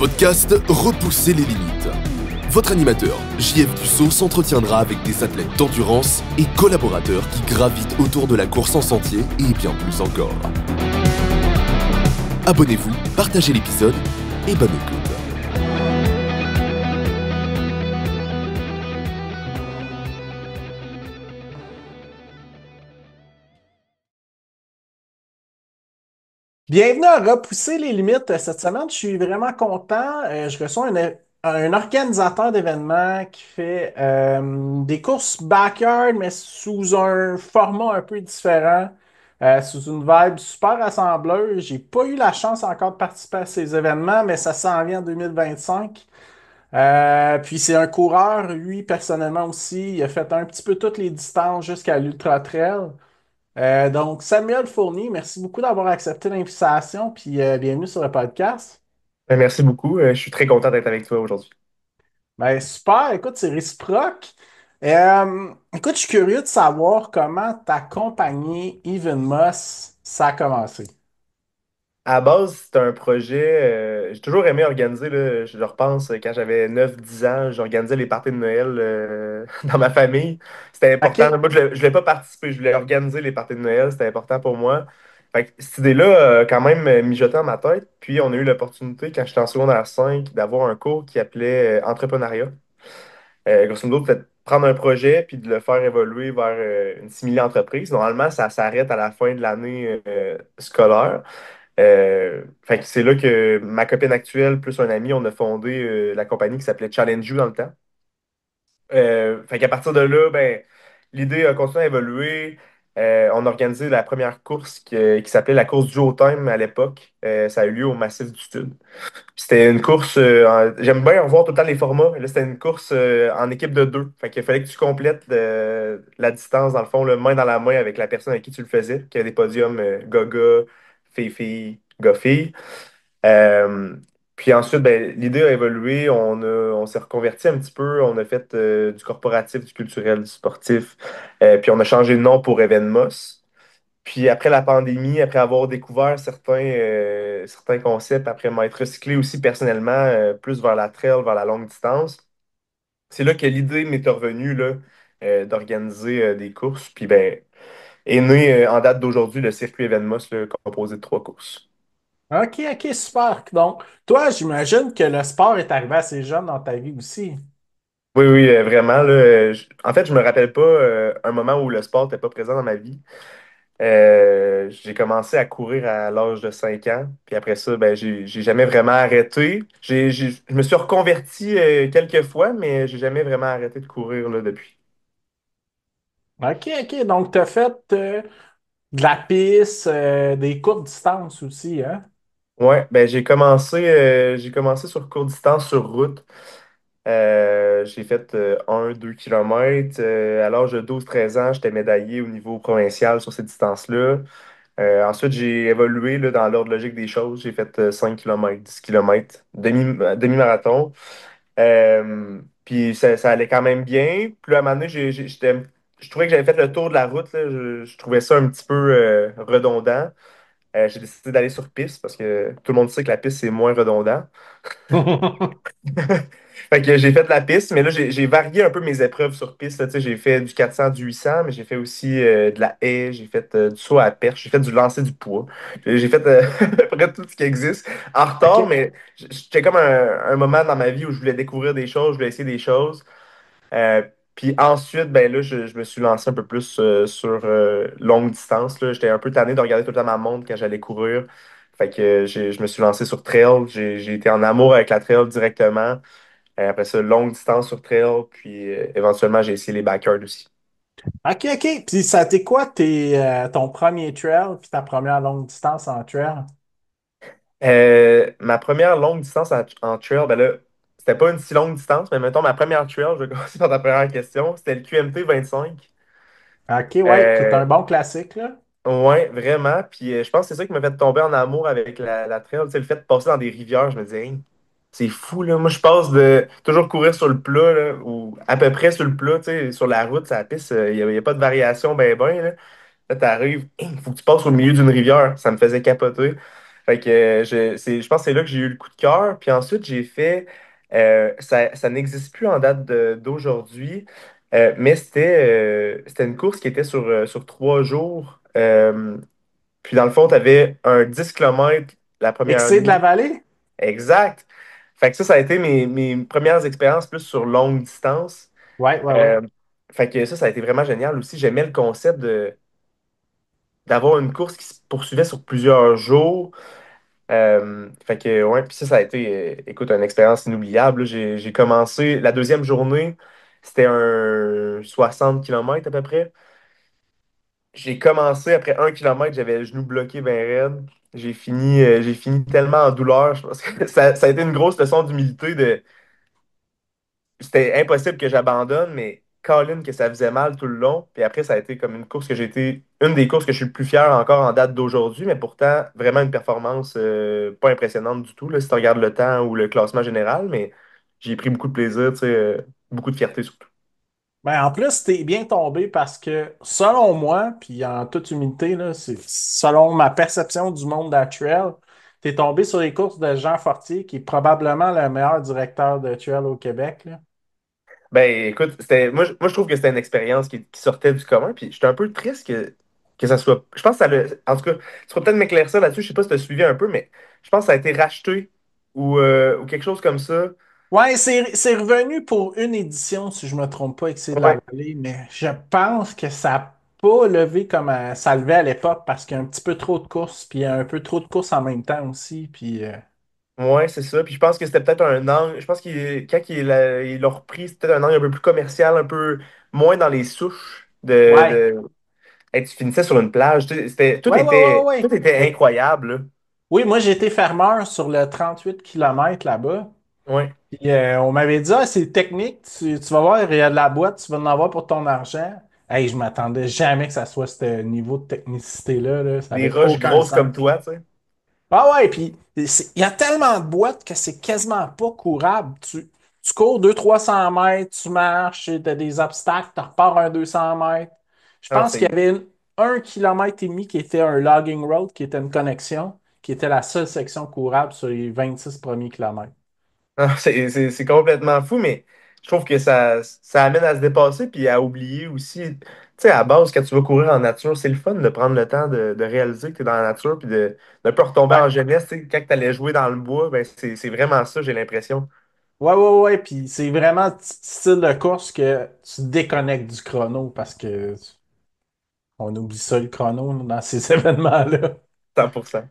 podcast Repousser les limites. Votre animateur, JF Dussault, s'entretiendra avec des athlètes d'endurance et collaborateurs qui gravitent autour de la course en sentier et bien plus encore. Abonnez-vous, partagez l'épisode et bonne écoute. Bienvenue à Repousser les limites. Cette semaine, je suis vraiment content. Je reçois un organisateur d'événements qui fait des courses backyard, mais sous un format un peu différent, sous une vibe super rassembleuse. J'ai pas eu la chance encore de participer à ces événements, mais ça s'en vient en 2025. Puis c'est un coureur, lui, personnellement aussi. Il a fait un petit peu toutes les distances jusqu'à l'Ultra Trail. Donc, Samuel Fournier, merci beaucoup d'avoir accepté l'invitation, puis bienvenue sur le podcast. Merci beaucoup. Je suis très content d'être avec toi aujourd'hui. Ben, super, écoute, c'est réciproque. Écoute, je suis curieux de savoir comment ta compagnie Even Moss, ça a commencé. À la base, c'est un projet. J'ai toujours aimé organiser. Là, je repense quand j'avais 9 10 ans, j'organisais les parties de Noël dans ma famille. C'était important. OK? Moi, je voulais pas participer, je voulais organiser les parties de Noël. C'était important pour moi. Fait que cette idée-là a quand même mijoté dans ma tête. Puis, on a eu l'opportunité, quand j'étais en secondaire 5, d'avoir un cours qui appelait entrepreneuriat. Grosso modo, peut-être prendre un projet puis de le faire évoluer vers une simili-entreprise. Normalement, ça s'arrête à la fin de l'année scolaire. Fait que c'est là que ma copine actuelle plus un ami, on a fondé la compagnie qui s'appelait Challenge You dans le temps. Fait qu'à partir de là, ben, l'idée a continué à évoluer. On a organisé la première course qui s'appelait la course du Joe Time à l'époque. Ça a eu lieu au Massif du Sud. C'était une course. J'aime bien revoir tout le temps les formats. Là, c'était une course en équipe de deux. Fait qu'il fallait que tu complètes la distance, dans le fond, le main dans la main avec la personne avec qui tu le faisais. Qu'il y avait des podiums gars-gars, filles-filles, gars-filles. Euh, Puis ensuite, ben, l'idée a évolué. On s'est reconverti un petit peu. On a fait du corporatif, du culturel, du sportif. Puis on a changé de nom pour Evenmos. Puis après la pandémie, après avoir découvert certains concepts, après m'être recyclé aussi personnellement, plus vers la trail, vers la longue distance, c'est là que l'idée m'est revenue là, d'organiser des courses. Puis ben, est né en date d'aujourd'hui le circuit Evenmos, là, composé de 3 courses. OK, OK, super. Donc, toi, j'imagine que le sport est arrivé assez jeune dans ta vie aussi. Oui, oui, vraiment. Là, en fait, je me rappelle pas un moment où le sport n'était pas présent dans ma vie. J'ai commencé à courir à l'âge de 5 ans. Puis après ça, ben, j'ai jamais vraiment arrêté. Je me suis reconverti quelques fois, mais j'ai jamais vraiment arrêté de courir là, depuis. OK, OK. Donc, tu as fait de la piste, des courtes distances aussi, hein? Ouais, ben, j'ai commencé sur courte distance sur route. J'ai fait 1 2 kilomètres. À l'âge de 12 13 ans, j'étais médaillé au niveau provincial sur ces distances-là. Ensuite, j'ai évolué là, dans l'ordre logique des choses. J'ai fait 5 km, 10 km, demi-marathon. Puis ça allait quand même bien. Puis là, à un moment donné, je trouvais que j'avais fait le tour de la route, là. Je trouvais ça un petit peu redondant. J'ai décidé d'aller sur piste parce que tout le monde sait que la piste, c'est moins redondant. Fait que j'ai fait de la piste, mais là, j'ai varié un peu mes épreuves sur piste, là. Tu sais, j'ai fait du 400, du 800, mais j'ai fait aussi de la haie, j'ai fait du saut à la perche, j'ai fait du lancer du poids. J'ai fait à peu près tout ce qui existe. En retard, OK. mais j'étais comme un moment dans ma vie où je voulais découvrir des choses, je voulais essayer des choses. Euh, Puis ensuite, ben là, je me suis lancé un peu plus sur longue distance, là. J'étais un peu tanné de regarder tout le temps ma montre quand j'allais courir. Fait que je me suis lancé sur trail. J'ai été en amour avec la trail directement. Après ça, longue distance sur trail, puis éventuellement, j'ai essayé les backyards aussi. OK, OK. Puis ça a été quoi ton premier trail puis ta première longue distance en trail? Ma première longue distance en trail, ben là, c'était pas une si longue distance, mais mettons ma première trail, je vais commencer par ta première question, c'était le QMT 25. OK, ouais, c'est Euh, un bon classique, là. ouais, vraiment. Puis je pense que c'est ça qui m'a fait tomber en amour avec la trail. Tu sais, le fait de passer dans des rivières, je me disais, hey, c'est fou, là. Moi, je passe de toujours courir sur le plat, là, ou à peu près sur le plat, tu sais, sur la route, sur la piste, il y a pas de variation ben ben, là. Là, t'arrives, il faut que tu passes au milieu d'une rivière. Ça me faisait capoter. Fait que je pense que c'est là que j'ai eu le coup de cœur. Puis ensuite, j'ai fait, ça n'existe plus en date d'aujourd'hui, mais c'était une course qui était sur 3 jours. Puis dans le fond, tu avais un 10 km la première Excès de la nuit. vallée? Exact. Fait que ça a été mes premières expériences plus sur longue distance. Ouais, ouais, ouais. Euh, Fait que ça a été vraiment génial aussi. J'aimais le concept d'avoir une course qui se poursuivait sur plusieurs jours. Fait que, ouais, puis ça a été, écoute, une expérience inoubliable, là. J'ai commencé la deuxième journée, c'était un 60 km à peu près. J'ai commencé après 1 km, j'avais le genou bloqué bien raide. J'ai fini tellement en douleur. Je pense que ça a été une grosse leçon d'humilité c'était impossible que j'abandonne, mais Colin, que ça faisait mal tout le long. Puis après, ça a été comme une course que j'ai été, une des courses que je suis le plus fier encore en date d'aujourd'hui, mais pourtant, vraiment une performance pas impressionnante du tout, là, si tu regardes le temps ou le classement général, mais j'ai pris beaucoup de plaisir, tu sais, beaucoup de fierté surtout. Ben, en plus, t'es bien tombé parce que, selon moi, puis en toute humilité, là, c'est selon ma perception du monde de la trail, t'es tombé sur les courses de Jean Fortier, qui est probablement le meilleur directeur de trail au Québec, là. Ben écoute, moi, je trouve que c'était une expérience qui sortait du commun, puis j'étais un peu triste que ça soit. Je pense que en tout cas, tu pourrais peut-être m'éclaircir là-dessus, je sais pas si tu as suivi un peu, mais je pense que ça a été racheté ou quelque chose comme ça. Ouais, c'est revenu pour une édition, si je me trompe pas, Excès de la Ouais. Vallée, mais je pense que ça n'a pas levé comme ça levait à l'époque parce qu'il y a un petit peu trop de courses, puis il y a un peu trop de courses en même temps aussi, puis Ouais, c'est ça. Puis je pense que c'était peut-être un angle. Je pense quand il l'a repris, c'était peut-être un angle un peu plus commercial, un peu moins dans les souches ouais. Hey, tu finissais sur une plage. Ouais, ouais, ouais, Tout ouais. était incroyable, là. Oui, moi j'ai été fermeur sur le 38 km là-bas. Ouais. Puis on m'avait dit, ah, c'est technique, tu vas voir, il y a de la boîte, tu vas en avoir pour ton argent. Hey, je m'attendais jamais que ça soit ce niveau de technicité-là, là. Ça Des avait roches aucun grosses comme sens. toi, tu sais. Ah ouais, puis il y a tellement de boîtes que c'est quasiment pas courable. Tu cours 200-300 mètres, tu marches, tu as des obstacles, tu repars un 200 mètres. Je Ah, pense qu'il y avait 1,5 km qui était un logging road, qui était une connexion, qui était la seule section courable sur les 26 premiers kilomètres. c'est complètement fou, mais je trouve que ça amène à se dépasser puis à oublier aussi. Tu sais, à la base, quand tu vas courir en nature, c'est le fun de prendre le temps de réaliser que tu es dans la nature puis de pas retomber Ouais. en jeunesse. Tu sais, quand tu allais jouer dans le bois, ben c'est vraiment ça, j'ai l'impression. Ouais, ouais, ouais. Puis c'est vraiment style de course que tu déconnectes du chrono parce que on oublie ça le chrono là, dans ces événements-là. 100%.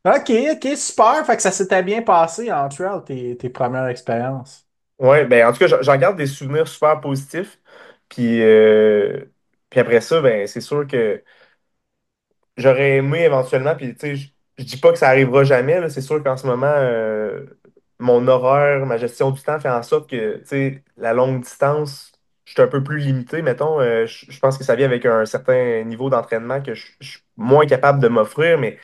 OK, OK, super. Fait que ça s'était bien passé en trail, tes premières expériences. Ouais, ben en tout cas, j'en garde des souvenirs super positifs. Puis, puis après ça, ben c'est sûr que j'aurais aimé éventuellement, puis tu sais, je dis pas que ça arrivera jamais, là. C'est sûr qu'en ce moment, mon horaire, ma gestion du temps fait en sorte que, tu sais, la longue distance, je suis un peu plus limité, mettons. Je pense que ça vient avec un certain niveau d'entraînement que je suis moins capable de m'offrir, mais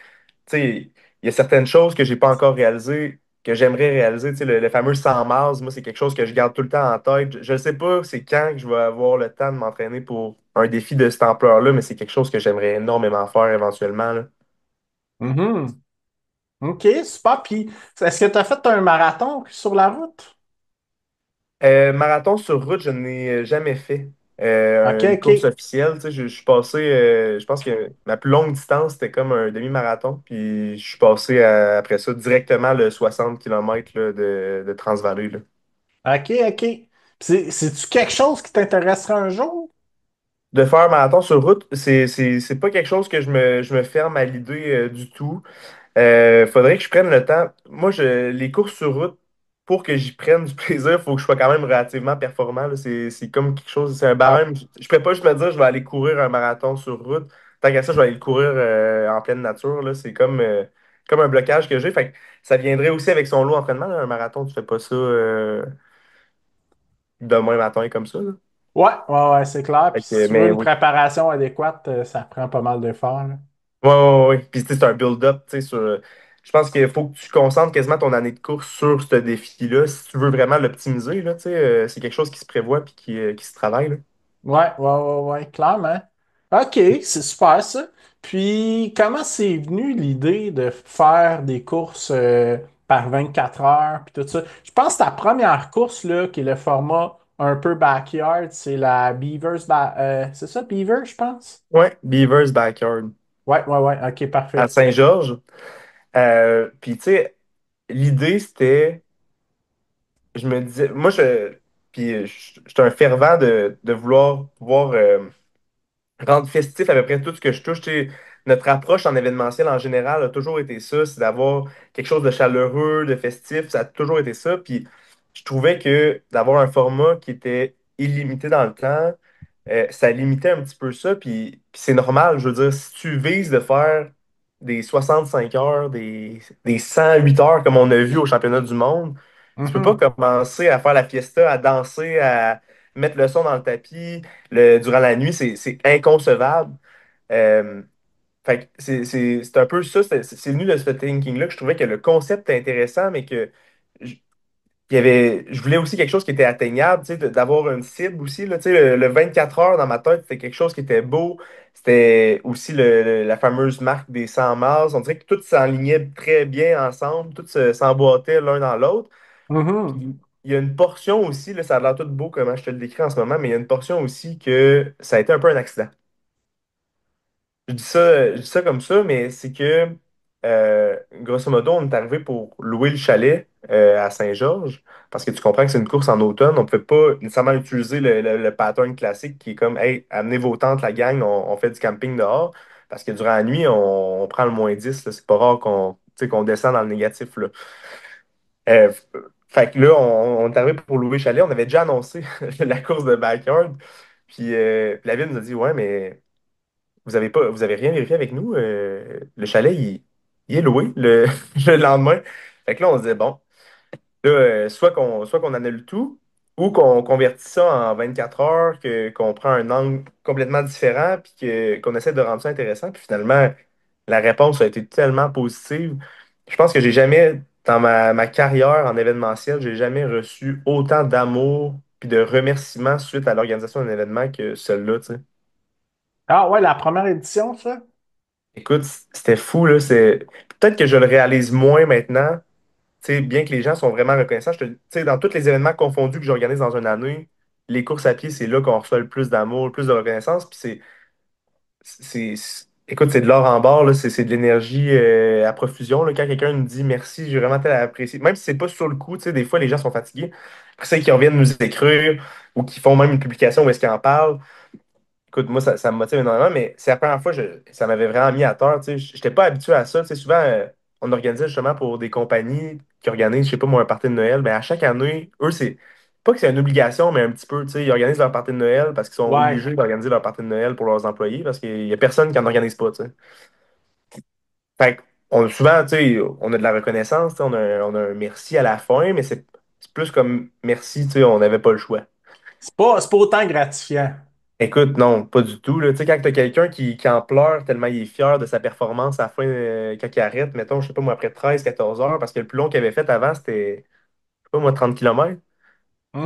tu sais, il y a certaines choses que j'ai pas encore réalisées, que j'aimerais réaliser. Tu sais, le fameux 100 miles, moi, c'est quelque chose que je garde tout le temps en tête. Je ne sais pas c'est quand que je vais avoir le temps de m'entraîner pour un défi de cette ampleur-là, mais c'est quelque chose que j'aimerais énormément faire éventuellement, là. Mhm. OK, super. Puis, est-ce que tu as fait un marathon sur la route? Marathon sur route, je n'ai jamais fait. OK, Une course OK. officielle, tu sais, je suis passé, je pense que ma plus longue distance, c'était comme un demi-marathon, puis je suis passé après ça directement le 60 km de Transvallée, là. OK, OK. Puis c'est-tu quelque chose qui t'intéresserait un jour? De faire un marathon sur route, c'est pas quelque chose que je me ferme à l'idée du tout. Faudrait que je prenne le temps. Moi, les courses sur route, pour que j'y prenne du plaisir, il faut que je sois quand même relativement performant, là. C'est comme quelque chose, c'est un Ah, barème. Je pourrais pas juste me dire je vais aller courir un marathon sur route. Tant qu'à ça, je vais aller le courir en pleine nature, là. C'est comme un blocage que j'ai. Fait que ça viendrait aussi avec son lot d'entraînement, là. Un marathon, tu fais pas ça demain matin comme ça, là. ouais, ouais, ouais, c'est clair. Puis si tu veux Mais une oui. préparation adéquate, ça prend pas mal d'efforts, là. Ouais, ouais, ouais. Puis tu sais, c'est un build-up, tu sais, je pense qu'il faut que tu concentres quasiment ton année de course sur ce défi-là. Si tu veux vraiment l'optimiser, là, tu sais, c'est quelque chose qui se prévoit puis qui se travaille, là. Ouais, ouais, ouais, ouais, clairement. OK, c'est super ça. Puis, comment c'est venu l'idée de faire des courses par 24 heures, puis tout ça? Je pense que ta première course, là, qui est le format un peu backyard, c'est la c'est ça, Beaver, je pense? Ouais, Beaver's Backyard Ouais, ouais, ouais, OK, à parfait. Saint-Georges. Puis, tu sais, l'idée, c'était, je me disais, puis j'étais un fervent de vouloir pouvoir rendre festif à peu près tout ce que je touche. Tu sais, notre approche en événementiel en général a toujours été ça, c'est d'avoir quelque chose de chaleureux, de festif, ça a toujours été ça. Puis je trouvais que d'avoir un format qui était illimité dans le temps, ça limitait un petit peu ça. Puis c'est normal, je veux dire, si tu vises de faire des 65 heures, des 108 heures comme on a vu au championnat du monde, tu peux pas Mhm, commencer à faire la fiesta, à danser, à mettre le son dans le tapis durant la nuit, c'est inconcevable. Euh, fait que c'est un peu ça, c'est venu de ce thinking-là que je trouvais que le concept était intéressant, mais que j- je voulais aussi quelque chose qui était atteignable, tu sais, d'avoir une cible aussi, là, tu sais, le 24 heures dans ma tête, c'était quelque chose qui était beau. C'était aussi la fameuse marque des 100 miles. On dirait que tout s'enlignait très bien ensemble, tout s'emboîtait l'un dans l'autre. mhm. Puis, il y a une portion aussi, là, ça a l'air tout beau comment je te le décris en ce moment, mais il y a une portion aussi que ça a été un peu un accident. Je dis ça comme ça, mais c'est que, grosso modo, on est arrivé pour louer le chalet à Saint-Georges, parce que tu comprends que c'est une course en automne. On ne peut pas nécessairement utiliser le pattern classique qui est comme, hey, amenez vos tentes, la gang, on fait du camping dehors, parce que durant la nuit, on prend le -10, là. C'est pas rare tu sais, qu'on descend dans le négatif, là. Euh, fait que là, on est arrivé pour louer le chalet. On avait déjà annoncé la course de backyard. Puis la ville nous a dit, ouais, mais vous avez rien vérifié avec nous. Le chalet, il est loué le lendemain. Fait que là, on se disait, bon, là, soit qu'on annule tout, ou qu'on convertit ça en 24 heures, qu'on prend un angle complètement différent, puis qu'on essaie de rendre ça intéressant. Puis finalement, la réponse a été tellement positive. Je pense que j'ai jamais, dans ma carrière en événementiel, j'ai jamais reçu autant d'amour puis de remerciements suite à l'organisation d'un événement que celui-là, tu sais. Ah ouais, la première édition, ça? Écoute, c'était fou, là. Peut-être que je le réalise moins maintenant, tu sais, bien que les gens sont vraiment reconnaissants. Tu sais, dans tous les événements confondus que j'organise dans une année, les courses à pied, c'est là qu'on reçoit le plus d'amour, le plus de reconnaissance. Puis écoute, c'est de l'or en barre, là. C'est de l'énergie à profusion, là. Quand quelqu'un nous dit merci, j'ai vraiment tellement apprécié. Même si c'est pas sur le coup, tu sais, des fois, les gens sont fatigués. Après ça, qui reviennent nous écrire ou qui font même une publication où est-ce qu'ils en parlent. Écoute, moi, ça me motive énormément, mais c'est la première fois que ça m'avait vraiment mis à terre. Tu sais. Je n'étais pas habitué à ça. Tu sais, souvent, on organisait justement pour des compagnies qui organisent, je sais pas moi, un party de Noël. Mais à chaque année, eux, c'est pas que c'est une obligation, mais un petit peu. Tu sais, ils organisent leur party de Noël parce qu'ils sont Ouais. obligés d'organiser leur party de Noël pour leurs employés parce qu'il y a personne qui en organise pas. Tu sais. Fait souvent, tu sais, on a de la reconnaissance, tu sais, on a un merci à la fin, mais c'est plus comme merci, tu sais, on n'avait pas le choix. C'est pas autant gratifiant. Écoute, non, pas du tout, là. Tu sais, quand tu as quelqu'un qui en pleure tellement il est fier de sa performance à la fin, quand il arrête, mettons, je sais pas moi, après 13 14 heures, parce que le plus long qu'il avait fait avant, c'était, je sais pas moi, 30 km.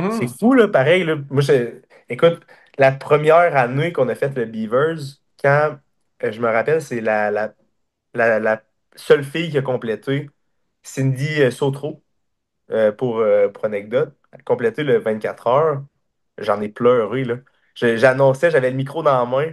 C'est Mhm. fou, là, pareil, là. Écoute, la première année qu'on a fait le Beavers, quand, je me rappelle, c'est la seule fille qui a complété, Cindy Sautreau, pour anecdote, elle a complété le 24 heures. J'en ai pleuré, là. J'annonçais, j'avais le micro dans la main,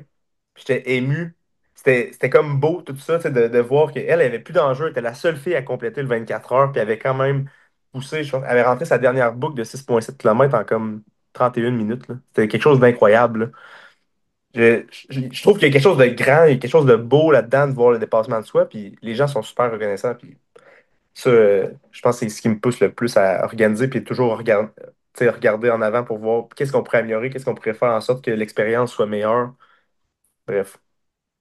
puis j'étais ému. C'était comme beau, tout ça, tu sais, de voir qu'elle, elle avait plus d'enjeu. Elle était la seule fille à compléter le 24 heures, puis elle avait quand même poussé, je pense, elle avait rentré sa dernière boucle de 6,7 km en comme 31 minutes, là. C'était quelque chose d'incroyable, là. Je trouve qu'il y a quelque chose de grand, il y a quelque chose de beau là-dedans de voir le dépassement de soi, puis les gens sont super reconnaissants, puis ça, je pense que c'est ce qui me pousse le plus à organiser puis toujours tu sais, regarder en avant pour voir qu'est-ce qu'on pourrait améliorer, qu'est-ce qu'on pourrait faire en sorte que l'expérience soit meilleure. Bref.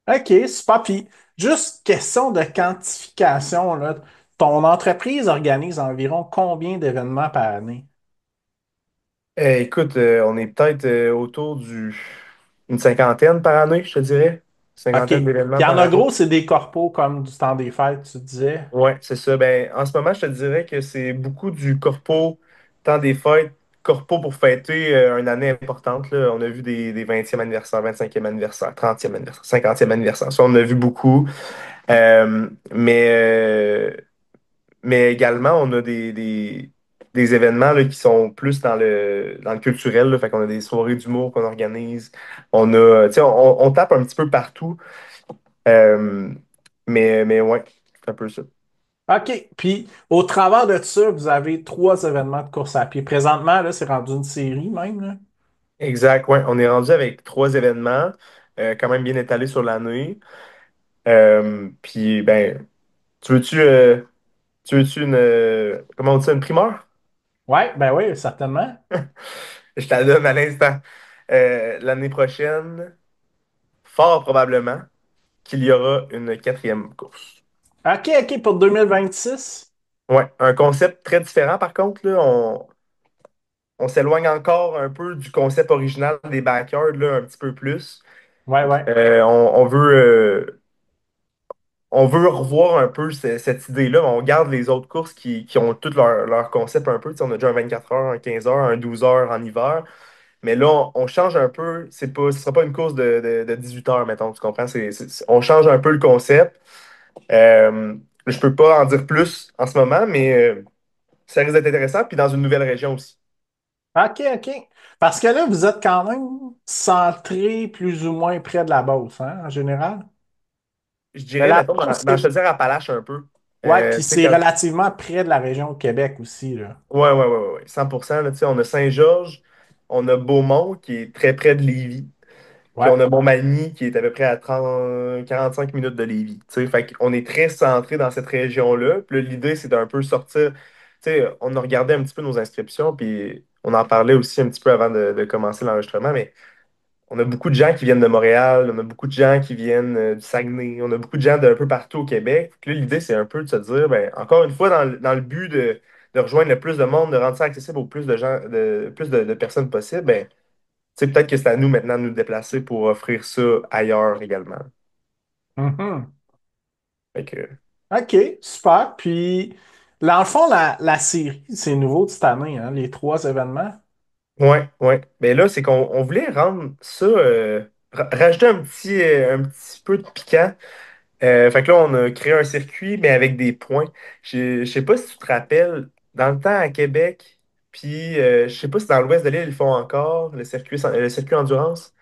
OK, super. Puis, juste question de quantification, là. Ton entreprise organise environ combien d'événements par année? Écoute, on est peut-être autour une cinquantaine par année, je te dirais. OK. Cinquantaine d'événements Puis, en par a année. gros, c'est des corpos comme du temps des fêtes, tu disais. Ouais, c'est ça. Ben, en ce moment, je te dirais que c'est beaucoup du corpo, temps des fêtes. corpo pour fêter une année importante, là. On a vu des 20e anniversaires, 25e anniversaire, 30e anniversaire, 50e anniversaire. Ça, on en a vu beaucoup. Euh, mais, euh, mais également, on a des événements là, qui sont plus dans le culturel. Là. Fait qu'on a des soirées d'humour qu'on organise. Tu sais, on tape un petit peu partout. Euh, mais ouais, c'est un peu ça. OK. Puis, au travers de ça, vous avez trois événements de course à pied. Présentement, là, c'est rendu une série même, là. Exact, ouais. On est rendu avec 3 événements, quand même bien étalés sur l'année. Puis, ben, tu veux-tu tu veux-tu comment on dit ça, une primeur? Ouais, ben oui, certainement. Je te la donne à l'instant. L'année prochaine, fort probablement qu'il y aura une 4e course. OK, OK, pour 2026. Ouais, un concept très différent par contre, là, on s'éloigne encore un peu du concept original des backyards, là, un petit peu plus. Ouais, ouais. On veut revoir un peu cette idée-là. On garde les autres courses qui ont tout leur concept un peu. Tu sais, on a déjà un 24 heures, un 15 heures, un 12 heures en hiver. Mais là, on change un peu. Ce sera pas une course de 18 heures, mettons, tu comprends? On change un peu le concept. Euh, je peux pas en dire plus en ce moment, mais ça risque d'être intéressant. Puis dans une nouvelle région aussi. OK, OK. Parce que là, vous êtes quand même centré plus ou moins près de la Beauce, hein, en général. Je Mais dirais, la mettons, dans, Beauce, dans Chaudière-Appalaches un peu. ouais, puis Tu sais, c'est relativement près de la région de Québec aussi, là. ouais, ouais, ouais, ouais, 100%. Là, tu sais, on a Saint-Georges, on a Beaumont qui est très près de Lévis. Puis Ouais. on a Montmagny qui est à peu près à 30, 45 minutes de Lévis. Tu sais, fait qu'on est très centré dans cette région-là. Puis là, l'idée, c'est d'un peu sortir. Tu sais, on a regardé un petit peu nos inscriptions, puis on en parlait aussi un petit peu avant de commencer l'enregistrement, mais on a beaucoup de gens qui viennent de Montréal, on a beaucoup de gens qui viennent du Saguenay, on a beaucoup de gens d'un peu partout au Québec. Puis là, l'idée, c'est un peu de se dire, ben, encore une fois, dans le but de rejoindre le plus de monde, de rendre ça accessible au plus de gens, plus de personnes possible, ben, tu sais, peut-être que c'est à nous maintenant de nous déplacer pour offrir ça ailleurs également. Mhm. Fait que, OK, super. Puis, dans le fond, la série, c'est nouveau de cette année, hein, les trois événements. ouais, ouais. Mais là, c'est qu'on voulait rendre ça, rajouter un petit peu de piquant. Fait que là, on a créé un circuit, mais avec des points. Je sais pas si tu te rappelles, dans le temps à Québec, puis je sais pas si dans l'ouest de l'île, ils font encore le circuit endurance.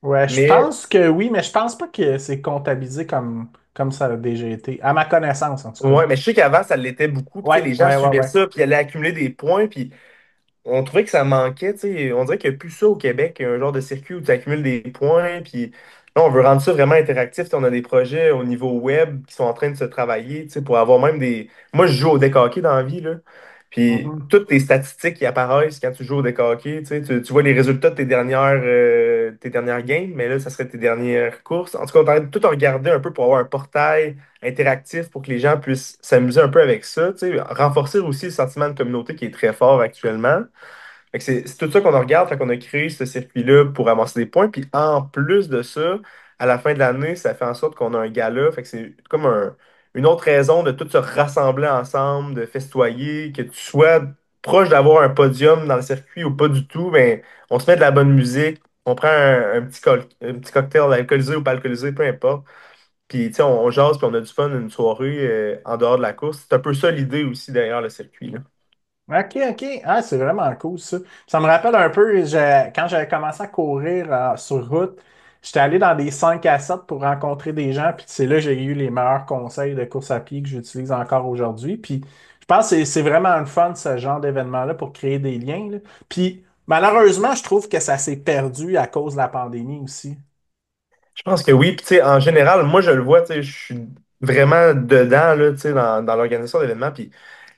Ouais, je Mais pense que oui, mais je pense pas que c'est comptabilisé comme ça a déjà été. À ma connaissance, en tout cas. ouais, mais je sais qu'avant, ça l'était beaucoup. Puis tu sais, Ouais, les gens ouais, ouais, suivaient ouais. ça, puis ils allaient accumuler des points. Puis on trouvait que ça manquait, tu sais. On dirait qu'il n'y a plus ça au Québec, un genre de circuit où tu accumules des points. Puis là, on veut rendre ça vraiment interactif. Tu sais, on a des projets au niveau web qui sont en train de se travailler, tu sais, pour avoir même des. Moi, je joue au deck hockey dans la vie, là. Puis Mhm. toutes tes statistiques qui apparaissent quand tu joues au deck hockey, tu sais, tu vois les résultats de tes dernières games, mais là, ça serait tes dernières courses. En tout cas, on est en train de tout regarder un peu pour avoir un portail interactif pour que les gens puissent s'amuser un peu avec ça, tu sais, renforcer aussi le sentiment de communauté qui est très fort actuellement. Fait que c'est tout ça qu'on regarde, fait qu'on a créé ce circuit-là pour amasser des points. Puis en plus de ça, à la fin de l'année, ça fait en sorte qu'on a un gala. Fait que c'est comme une autre raison de tout se rassembler ensemble, de festoyer, que tu sois proche d'avoir un podium dans le circuit ou pas du tout, ben, on se met de la bonne musique, on prend un petit cocktail alcoolisé ou pas alcoolisé, peu importe. Puis tu sais, on jase, puis on a du fun une soirée en dehors de la course. C'est un peu ça l'idée aussi derrière le circuit, là. OK, OK. Ah, c'est vraiment cool, ça. Ça me rappelle un peu, quand j'avais commencé à courir sur route, j'étais allé dans des 5 à 7 pour rencontrer des gens, puis c'est là que j'ai eu les meilleurs conseils de course à pied que j'utilise encore aujourd'hui. Puis je pense que c'est vraiment le fun, ce genre d'événement-là, pour créer des liens, là. Puis malheureusement, je trouve que ça s'est perdu à cause de la pandémie aussi. Je pense que oui. Puis, tu sais, en général, moi, je le vois, tu sais, je suis vraiment dedans, là, tu sais, dans l'organisation d'événements. Puis,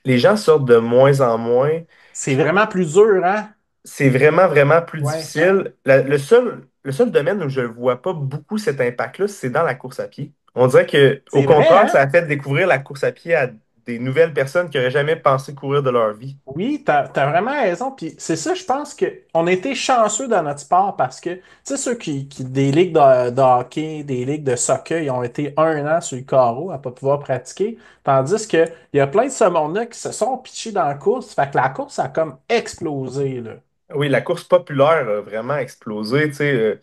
les gens sortent de moins en moins. C'est vraiment plus dur, hein? C'est vraiment, vraiment plus Ouais. difficile. Le seul domaine où je ne vois pas beaucoup cet impact-là, c'est dans la course à pied. On dirait que, au C'est vrai, contraire, hein? ça a fait découvrir la course à pied à des nouvelles personnes qui n'auraient jamais pensé courir de leur vie. Oui, t'as vraiment raison. Puis c'est ça, je pense que on a été chanceux dans notre sport parce que, tu sais, ceux des ligues de hockey, des ligues de soccer, ils ont été un an sur le carreau à pas pouvoir pratiquer. Tandis que il y a plein de ce monde-là qui se sont pitchés dans la course. Fait que la course a comme explosé, là. Oui, la course populaire a vraiment explosé. Tu sais,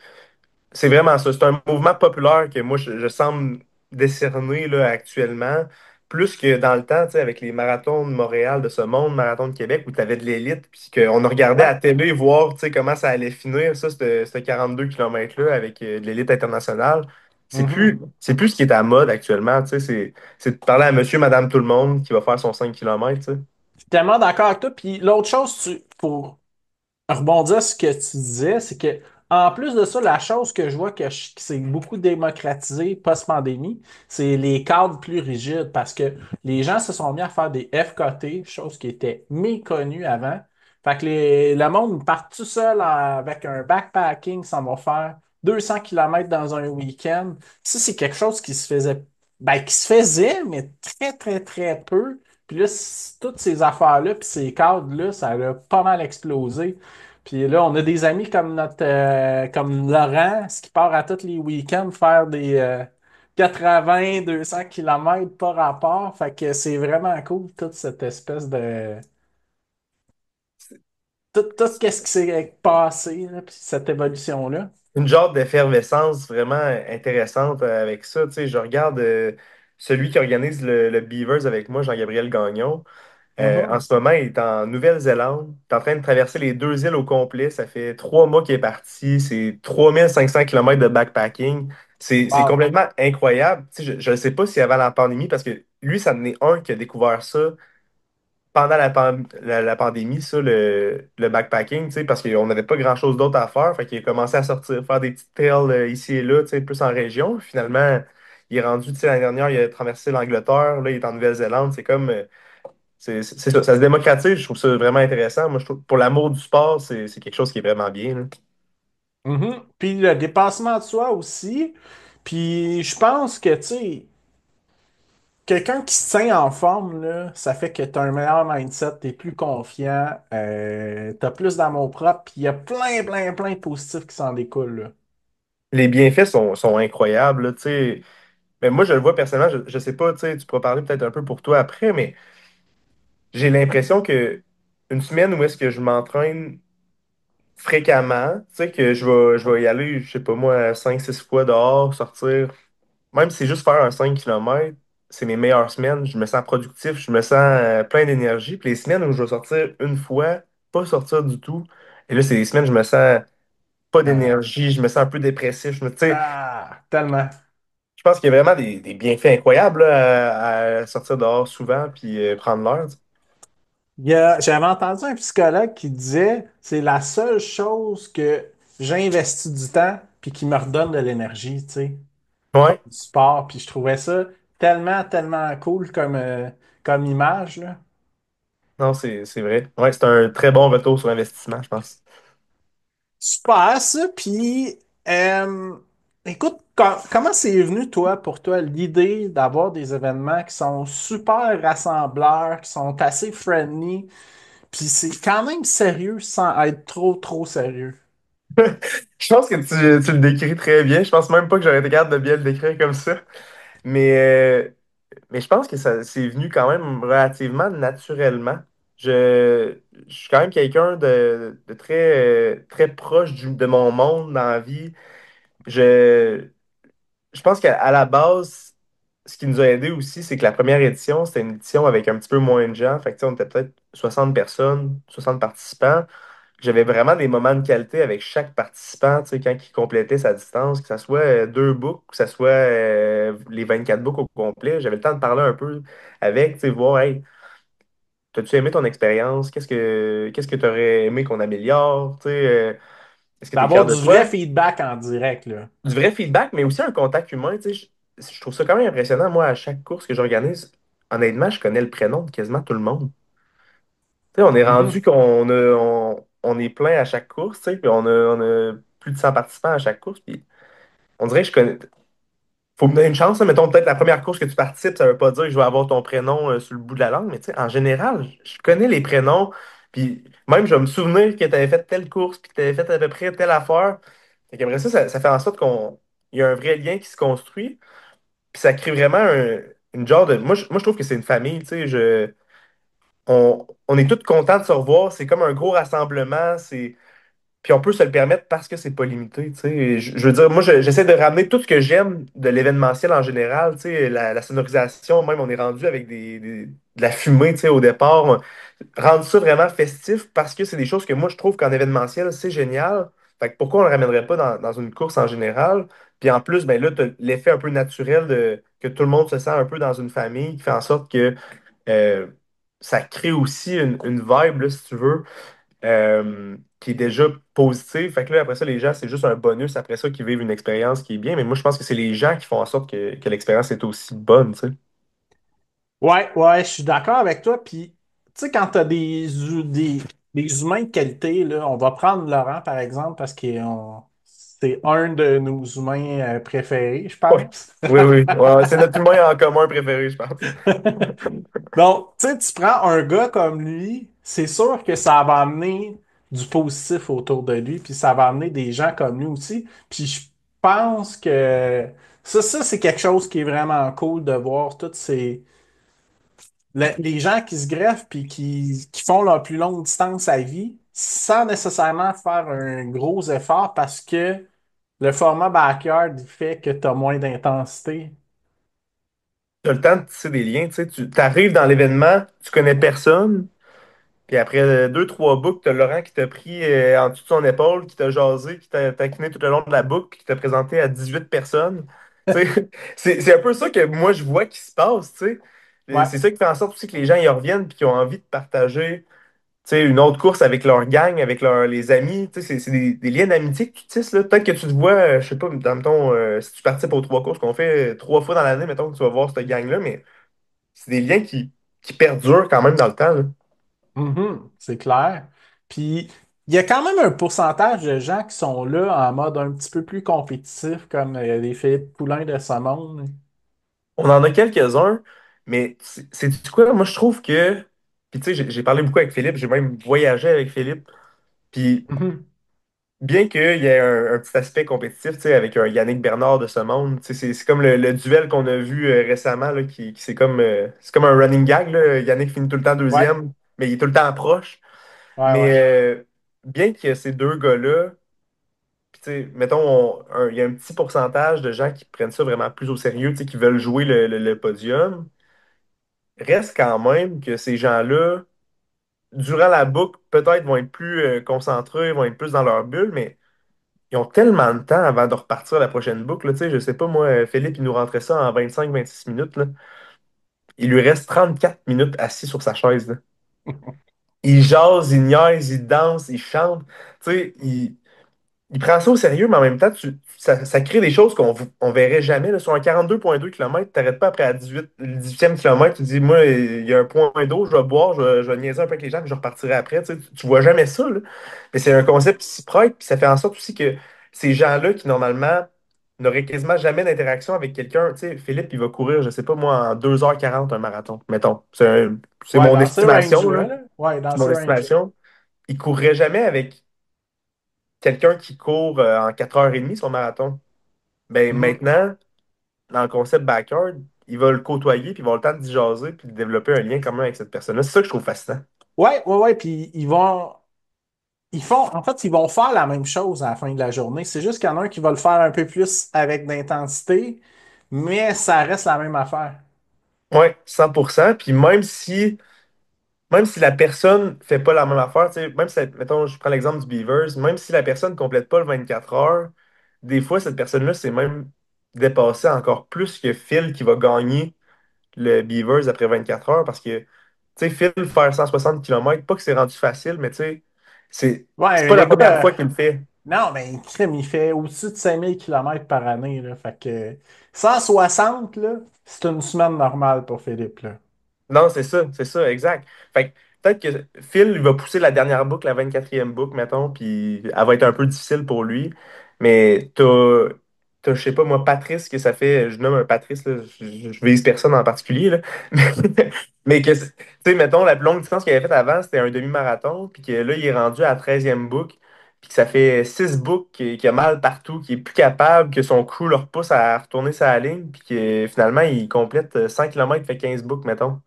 c'est vraiment ça. C'est un mouvement populaire que moi, je semble décerner là, actuellement, plus que dans le temps, tu sais, avec les marathons de Montréal de ce monde, marathon de Québec, où tu avais de l'élite, puis qu'on a regardé à Ouais. la télé voir tu sais, comment ça allait finir, ça, ce 42 km-là, avec de l'élite internationale. Mhm. C'est plus ce qui est à mode actuellement. Tu sais, c'est de parler à monsieur, madame, tout le monde qui va faire son 5 km. Tu sais. Je suis tellement d'accord avec toi. Puis l'autre chose, pour rebondir sur ce que tu disais, c'est que en plus de ça, la chose que je vois qui s'est beaucoup démocratisé post-pandémie, c'est les cadres plus rigides parce que les gens se sont mis à faire des FKT, chose qui était méconnue avant. Fait que le monde part tout seul avec un backpacking, ça va faire 200 kilomètres dans un week-end. Ça, c'est quelque chose qui se faisait, ben, qui se faisait, mais très, très, très peu. Puis là, toutes ces affaires-là, puis ces cadres-là, ça a pas mal explosé. Puis là, on a des amis comme comme Laurent, ce qui part à tous les week-ends faire des 80, 200 kilomètres par rapport. Fait que c'est vraiment cool, toute cette espèce de... Tout ce qui s'est passé, là, puis cette évolution-là. Une genre d'effervescence vraiment intéressante avec ça. Tu sais, je regarde celui qui organise le Beavers avec moi, Jean-Gabriel Gagnon. En Mhm. ce moment, il est en Nouvelle-Zélande. Il est en train de traverser les deux îles au complet. Ça fait 3 mois qu'il est parti. C'est 3 500 kilomètres de backpacking. C'est Wow. complètement incroyable. Tu sais, je ne sais pas si avant la pandémie, parce que lui, ça en est un qui a découvert ça pendant la pandémie, ça, le backpacking, tu sais, parce qu'on n'avait pas grand-chose d'autre à faire. Fait qu'il a commencé à sortir, faire des petites trails ici et là, tu sais, plus en région. Finalement, il est rendu, tu sais, l'année dernière, il a traversé l'Angleterre, là, il est en Nouvelle-Zélande. C'est comme, c'est ça, ça se démocratise. Je trouve ça vraiment intéressant. Moi, je trouve, pour l'amour du sport, c'est quelque chose qui est vraiment bien, là. Mhm. Puis le dépassement de soi aussi. Puis je pense que, tu sais, quelqu'un qui se tient en forme, là, ça fait que tu as un meilleur mindset, tu es plus confiant, tu as plus d'amour propre, puis il y a plein, plein, plein de positifs qui s'en découlent, là. Les bienfaits sont incroyables, là, tu sais. Mais moi, je le vois personnellement, je sais pas, tu sais, tu pourras parler peut-être un peu pour toi après, mais j'ai l'impression que une semaine où est-ce que je m'entraîne fréquemment, tu sais, que je vais y aller, je sais pas moi, 5 6 fois dehors, sortir, même si c'est juste faire un 5 km, c'est mes meilleures semaines, je me sens productif, je me sens plein d'énergie. Puis les semaines où je vais sortir une fois, pas sortir du tout, et là, c'est des semaines où je me sens pas Ah, d'énergie, je me sens un peu dépressif, tu sais, tellement. je pense qu'il y a vraiment des bienfaits incroyables là, à sortir dehors souvent, puis prendre l'air. J'avais entendu un psychologue qui disait, c'est la seule chose que j'investis du temps, puis qui me redonne de l'énergie, tu sais, faire Ouais, du sport, puis je trouvais ça tellement, tellement cool comme image, là. non, c'est vrai. Ouais, c'est un très bon retour sur investissement, je pense. Super, ça. Puis, euh, écoute, comment c'est venu, toi, pour toi, l'idée d'avoir des événements qui sont super rassembleurs, qui sont assez friendly, puis c'est quand même sérieux sans être trop, trop sérieux? Je pense que tu le décris très bien. Je pense même pas que j'aurais été capable de bien le décrire comme ça. Mais, euh, mais je pense que ça c'est venu quand même relativement naturellement. Je suis quand même quelqu'un de très, très proche de mon monde dans la vie. Je, je pense qu'à la base, ce qui nous a aidé aussi, c'est que la première édition, c'était une édition avec un petit peu moins de gens. Fait que, tu sais, on était peut-être 60 personnes, 60 participants. J'avais vraiment des moments de qualité avec chaque participant, tu sais, quand il complétait sa distance, que ce soit 2 boucles, que ce soit les 24 boucles au complet. J'avais le temps de parler un peu avec, tu sais, voir, hey, t'as-tu aimé ton expérience? Qu'est-ce que tu aurais aimé qu'on améliore? Tu sais, est-ce que tu es fier D'avoir de du vrai toi? feedback en direct, là. Du vrai feedback, mais aussi un contact humain, tu sais. Je trouve ça quand même impressionnant. Moi, à chaque course que j'organise, honnêtement, je connais le prénom de quasiment tout le monde. Tu sais, on est rendu Mhm. qu'on est plein à chaque course, tu sais, puis on a plus de 100 participants à chaque course, puis on dirait que je connais. faut me donner une chance, hein. Mettons, peut-être la première course que tu participes, ça veut pas dire que je vais avoir ton prénom sur le bout de la langue, mais tu sais, en général, je connais les prénoms, puis même je vais me souvenir que tu avais fait telle course, puis que tu avais fait à peu près telle affaire. Fait qu'après ça, ça fait en sorte qu'on il y a un vrai lien qui se construit, puis ça crée vraiment une genre de. Moi, je trouve que c'est une famille, tu sais, on est tous contents de se revoir, c'est comme un gros rassemblement, c'est. Puis on peut se le permettre parce que c'est pas limité, tu sais. Je veux dire, moi, j'essaie de ramener tout ce que j'aime de l'événementiel en général, tu sais, la sonorisation, même on est rendu avec de la fumée, tu sais, au départ. Rendre ça vraiment festif parce que c'est des choses que moi, je trouve qu'en événementiel, c'est génial. Fait que pourquoi on ne le ramènerait pas dans une course en général? Puis en plus, ben là, tu as l'effet un peu naturel de que tout le monde se sent un peu dans une famille qui fait en sorte que euh, ça crée aussi une vibe, là, si tu veux, qui est déjà positive. Fait que là, après ça, les gens, c'est juste un bonus après ça qui vivent une expérience qui est bien. Mais moi, je pense que c'est les gens qui font en sorte que l'expérience est aussi bonne, tu sais. Ouais, ouais, je suis d'accord avec toi. Puis, tu sais, quand tu as des humains de qualité, là, on va prendre Laurent, par exemple, parce que c'est un de nos humains préférés, je Ouais. pense. Oui, oui. Ouais, c'est notre humain en commun préféré, je pense. Donc, tu sais, tu prends un gars comme lui, c'est sûr que ça va amener du positif autour de lui, puis ça va amener des gens comme lui aussi. Puis je pense que ça c'est quelque chose qui est vraiment cool de voir toutes les gens qui se greffent puis qui font leur plus longue distance à vie sans nécessairement faire un gros effort parce que le format backyard il fait que tu as moins d'intensité. Tu as le temps de tisser des liens, tu sais. Tu arrives dans l'événement, tu connais personne, puis après deux, trois boucles, tu as Laurent qui t'a pris en dessous de son épaule, qui t'a jasé, qui t'a taquiné tout le long de la boucle, puis qui t'a présenté à 18 personnes. Tu sais, c'est un peu ça que moi je vois qui se passe, tu sais. Et Ouais. c'est ça qui fait en sorte aussi que les gens y reviennent puis qu'ils ont envie de partager tu sais, une autre course avec leur gang, avec les amis. Tu sais, c'est des liens d'amitié que tu tisses, là. Peut-être que tu te vois, je sais pas, mettons, si tu participes aux trois courses qu'on fait trois fois dans l'année, mettons que tu vas voir cette gang-là, mais c'est des liens qui perdurent quand même dans le temps, là. Mhm, c'est clair. Puis, il y a quand même un pourcentage de gens qui sont là en mode un petit peu plus compétitif, comme les Philippe Poulain de ce monde. On en a quelques-uns, mais c'est du quoi? Moi, je trouve que. Puis, tu sais, j'ai parlé beaucoup avec Philippe, j'ai même voyagé avec Philippe. Puis, Mhm. bien qu'il y ait un petit aspect compétitif, tu sais, avec un Yannick Bernard de ce monde, tu sais, c'est comme le duel qu'on a vu récemment, là, qui c'est comme un running gag, là. Yannick finit tout le temps Ouais, deuxième, mais il est tout le temps proche. ouais, Mais ouais. bien qu'il y ait ces deux gars-là, puis, tu sais, mettons, il y a un petit pourcentage de gens qui prennent ça vraiment plus au sérieux, tu sais, qui veulent jouer le podium. Reste quand même que ces gens-là, durant la boucle, peut-être vont être plus concentrés, vont être plus dans leur bulle, mais ils ont tellement de temps avant de repartir à la prochaine boucle. Là, tu sais, je sais pas, moi, Philippe, il nous rentrait ça en 25-26 minutes. Là. Il lui reste 34 minutes assis sur sa chaise. Là. Il jase, il niaise, il danse, il chante. Tu sais, il prend ça au sérieux, mais en même temps, ça crée des choses on verrait jamais. Là. Sur un 42,2 km, t'arrêtes pas après à 18, le 18e kilomètre, tu te dis, moi, il y a un point d'eau, je vais boire, je vais niaiser un peu avec les gens, puis je repartirai après. Tu vois jamais ça. Là. Mais c'est un concept qui s'y prête, puis ça fait en sorte aussi que ces gens-là qui, normalement, n'auraient quasiment jamais d'interaction avec quelqu'un, tu sais, Philippe, il va courir, je sais pas moi, en 2h40 un marathon, mettons. C'est Ouais, mon dans ce estimation, range-là, là. là. Ouais, dans C'est mon ce range-là. estimation. Il courrait jamais avec quelqu'un qui court en 4h30 son marathon. Ben Mhm. maintenant, dans le concept backyard, il va le côtoyer, puis il va avoir le temps d'y jaser, puis de développer un lien commun avec cette personne-là. C'est ça que je trouve fascinant. Ouais, ouais, ouais. Puis en fait, ils vont faire la même chose à la fin de la journée. C'est juste qu'il y en a un qui va le faire un peu plus avec d'intensité, mais ça reste la même affaire. Ouais, 100%. Puis même si la personne fait pas la même affaire, tu sais, même si, mettons, je prends l'exemple du Beavers, même si la personne ne complète pas le 24 heures, des fois, cette personne-là s'est même dépassée encore plus que Phil qui va gagner le Beavers après 24 heures parce que, tu sais, Phil, faire 160 km, pas que c'est rendu facile, mais tu sais, c'est Ouais, pas le la première gars, fois qu'il le fait. non, mais crime, il fait au-dessus de 5000 kilomètres par année, là. Fait que 160 là, c'est une semaine normale pour Philippe, là. Non, c'est ça, exact. Fait que peut-être que Phil, il va pousser la dernière boucle, la 24e boucle, mettons, puis elle va être un peu difficile pour lui, mais t'as t'as, je sais pas moi, Patrice, que ça fait, je nomme un Patrice, là, je vise personne en particulier, là, mais que, tu sais, mettons, la plus longue distance qu'il avait faite avant, c'était un demi-marathon, puis que là, il est rendu à 13e book, puis que ça fait 6 books qu'il a mal partout, qu'il est plus capable, que son crew le repousse à retourner sa ligne, puis que finalement, il complète 100 km, fait 15 books, mettons.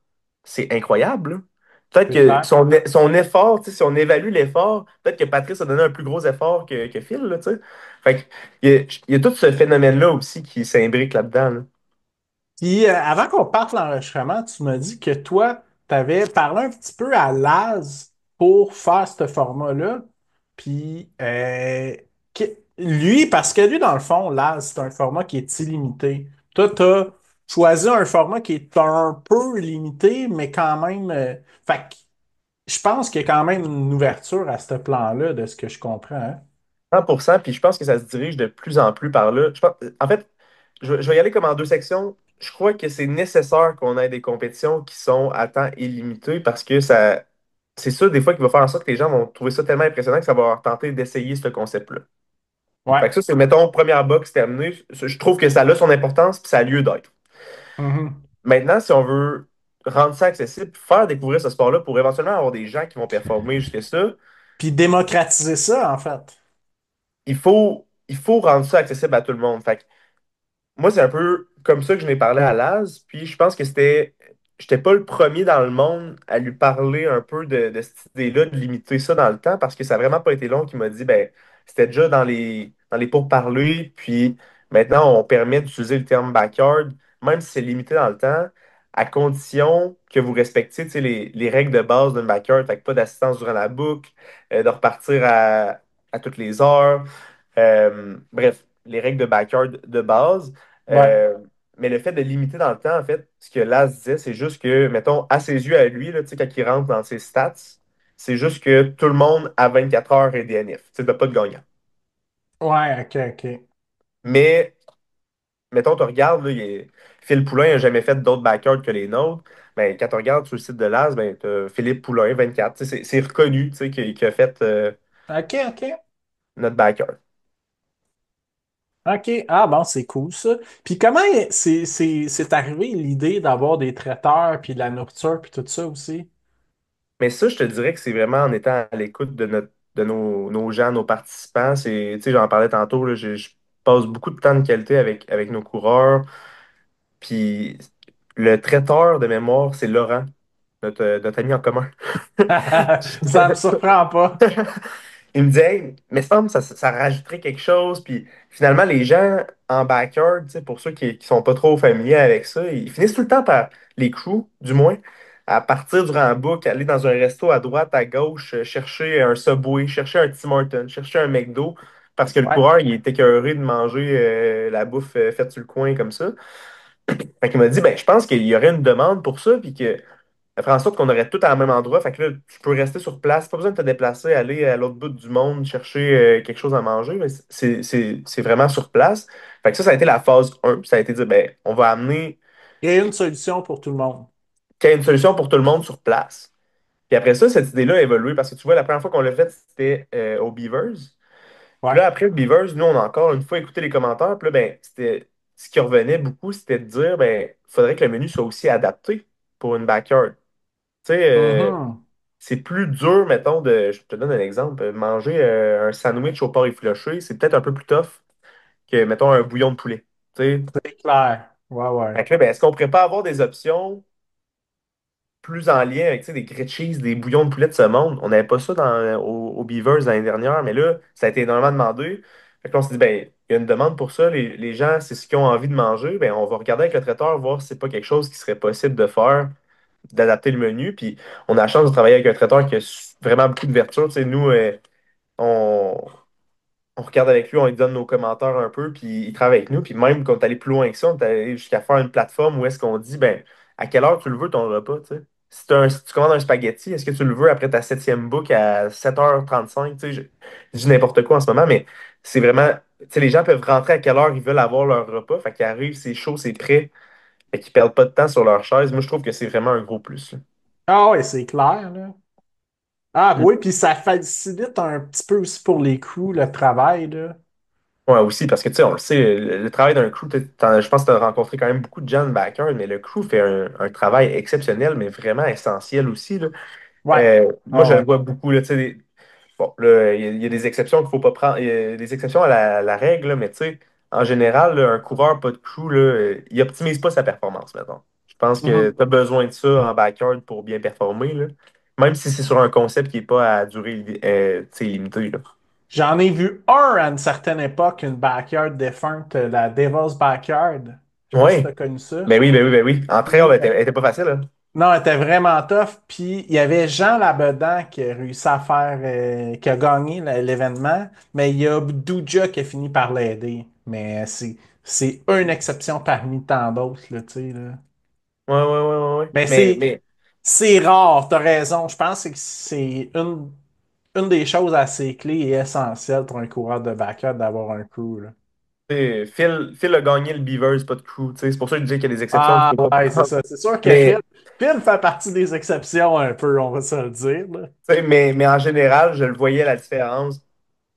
C'est incroyable, là. Peut-être C'est que clair. son effort, tu sais, si on évalue l'effort, peut-être que Patrice a donné un plus gros effort que Phil, là, tu sais. Fait que il y a tout ce phénomène-là aussi qui s'imbrique là-dedans, là. Puis avant qu'on parte l'enregistrement, tu m'as dit que toi, tu avais parlé un petit peu à Laz pour faire ce format-là. Puis que- lui, parce que lui, dans le fond, Laz, c'est un format qui est illimité. Toi, tu as choisi un format qui est un peu limité, mais quand même. Fait que je pense qu'il y a quand même une ouverture à ce plan-là, de ce que je comprends, hein. 100%, puis je pense que ça se dirige de plus en plus par là. En fait, je vais y aller comme en deux sections. Je crois que c'est nécessaire qu'on ait des compétitions qui sont à temps illimité parce que c'est ça, des fois, qui va faire en sorte que les gens vont trouver ça tellement impressionnant que ça va leur tenter d'essayer ce concept-là. Fait Ouais. que ça, c'est, mettons, première box terminée. Je trouve que ça a son importance puis ça a lieu d'être. Mhm. Maintenant, si on veut rendre ça accessible, faire découvrir ce sport-là pour éventuellement avoir des gens qui vont performer jusqu'à ça, Puis démocratiser ça, en fait. il faut rendre ça accessible à tout le monde. Fait que moi, c'est un peu comme ça que je n'ai parlé à Laz, puis je pense que j'étais pas le premier dans le monde à lui parler un peu de cette idée-là, de limiter ça dans le temps, parce que ça n'a vraiment pas été long qu'il m'a dit, ben, c'était déjà dans les pourparlers, puis maintenant, on permet d'utiliser le terme backyard, même si c'est limité dans le temps, à condition que vous respectiez, tu sais, les règles de base d'un backyard, fait que pas d'assistance durant la boucle, de repartir à toutes les heures, bref, les règles de backyard de base. Ouais. Euh, mais le fait de limiter dans le temps, en fait, ce que Laz disait, c'est juste que, mettons, à ses yeux, à lui, là, tu sais, quand il rentre dans ses stats, c'est juste que tout le monde à 24 heures est DNF. Tu sais, t'as pas de gagnant. Ouais, ok, ok. Mais, mettons, tu regardes, là, Phil Poulain n'a jamais fait d'autres backyards que les nôtres. Ben, quand tu regardes sur le site de Laz, ben, t'as Philippe Poulain, 24. Tu sais, c'est reconnu, tu sais, qu'il a fait Ok, ok. notre backyard. OK. Ah bon, c'est cool ça. Puis comment c'est arrivé l'idée d'avoir des traiteurs puis de la nourriture puis tout ça aussi? Mais ça, je te dirais que c'est vraiment en étant à l'écoute de nos gens, nos participants. Tu sais, j'en parlais tantôt, là, je passe beaucoup de temps de qualité avec nos coureurs. Puis le traiteur de mémoire, c'est Laurent, notre ami en commun. Ça me surprend pas. Il me disait, hey, mais ça me semble ça rajouterait quelque chose. Puis finalement, les gens en backyard, tu sais, pour ceux qui sont pas trop familiers avec ça, ils finissent tout le temps par, les crews, du moins, à partir durant un book, aller dans un resto à droite, à gauche, chercher un Subway, chercher un Tim Hortons, chercher un McDo, parce que le Ouais, coureur, il est écœuré de manger la bouffe faite sur le coin comme ça. Fait qu'il m'a dit, ben, je pense qu'il y aurait une demande pour ça, puis que ça ferait en sorte qu'on aurait tout à un même endroit. Fait que là, tu peux rester sur place. Pas besoin de te déplacer, aller à l'autre bout du monde, chercher quelque chose à manger. Mais c'est vraiment sur place. Fait que ça a été la phase 1. Puis ça a été de dire, ben, on va amener il y a une solution pour tout le monde. qu'il y ait une solution pour tout le monde sur place. Puis après ça, cette idée-là a évolué parce que tu vois, la première fois qu'on l'a fait, c'était au Beavers. Puis Ouais. là, après le Beavers, nous, on a encore une fois écouté les commentaires. Puis là, ben, ce qui revenait beaucoup, c'était de dire, ben, il faudrait que le menu soit aussi adapté pour une backyard. Tu sais, Mhm. c'est plus dur, mettons, je te donne un exemple, manger un sandwich au porc effiloché, c'est peut-être un peu plus tough que, mettons, un bouillon de poulet. Tu sais? C'est clair. Ouais, Fait ouais. que là, ben, est-ce qu'on pourrait pas avoir des options plus en lien avec, tu sais, des grilled cheese, des bouillons de poulet de ce monde? On n'avait pas ça au Beavers l'année dernière, mais là, ça a été énormément demandé. Fait que là, on s'est dit, ben, il y a une demande pour ça. Les gens, c'est ce qu'ils ont envie de manger. Ben, on va regarder avec le traiteur, voir si c'est pas quelque chose qui serait possible de faire, d'adapter le menu. Puis on a la chance de travailler avec un traiteur qui a vraiment beaucoup d'ouverture. Tu sais, nous, on, on regarde avec lui, on lui donne nos commentaires un peu, puis il travaille avec nous. Puis même quand on est allé plus loin que ça, on est allé jusqu'à faire une plateforme où est-ce qu'on dit, ben, à quelle heure tu le veux ton repas, tu sais? Si tu commandes un spaghetti, est-ce que tu le veux après ta septième book à 7h35? Tu sais, je dis n'importe quoi en ce moment, mais c'est vraiment, tu sais, les gens peuvent rentrer à quelle heure ils veulent avoir leur repas. Fait qu'ils arrivent, c'est chaud, c'est prêt, fait qu'ils perdent pas de temps sur leur chaise. Moi, je trouve que c'est vraiment un gros plus, là. Ah ouais, c'est clair, là. Ah oui, puis ça facilite un petit peu aussi pour les crews le travail, là. Ouais, aussi, parce que tu sais, on le sait, le travail d'un crew, je pense que tu as rencontré quand même beaucoup de gens de backer, mais le crew fait un travail exceptionnel, mais vraiment essentiel aussi, là. Ouais. Moi, Ah je le ouais. vois beaucoup, là, tu sais, bon, là, il y a des exceptions qu'il faut pas prendre, il y a des exceptions à la règle, là, mais tu sais, en général, là, un coureur pas de crew, là, il optimise pas sa performance, maintenant. Je pense que Mhm. tu as besoin de ça en backyard pour bien performer, là. Même si c'est sur un concept qui n'est pas à durée tu sais, limitée, là. J'en ai vu un à une certaine époque, une backyard défunte, la Devil's Backyard. Je sais pas si tu Ouais. as connu ça. Ben oui, ben oui, ben oui. En trail, Puis, elle était pas facile, hein. non, elle était vraiment tough. Puis il y avait Jean Labedin qui a réussi à faire, qui a gagné l'événement, mais il y a Douja qui a fini par l'aider. Mais c'est une exception parmi tant d'autres, là, tu sais, là. Ouais, ouais, ouais, ouais, ouais. Mais c'est rare, t'as raison. Je pense que c'est une des choses assez clés et essentielles pour un coureur de backup d'avoir un crew, là. tu sais, Phil a gagné le Beavers, pas de crew. Tu sais, c'est pour ça que je dis qu'il y a des exceptions qu'il Ah faut pas ouais, c'est prendre. ça. C'est sûr que Mais, Phil fait partie des exceptions un peu, on va se le dire, là. tu sais, mais en général, je le voyais la différence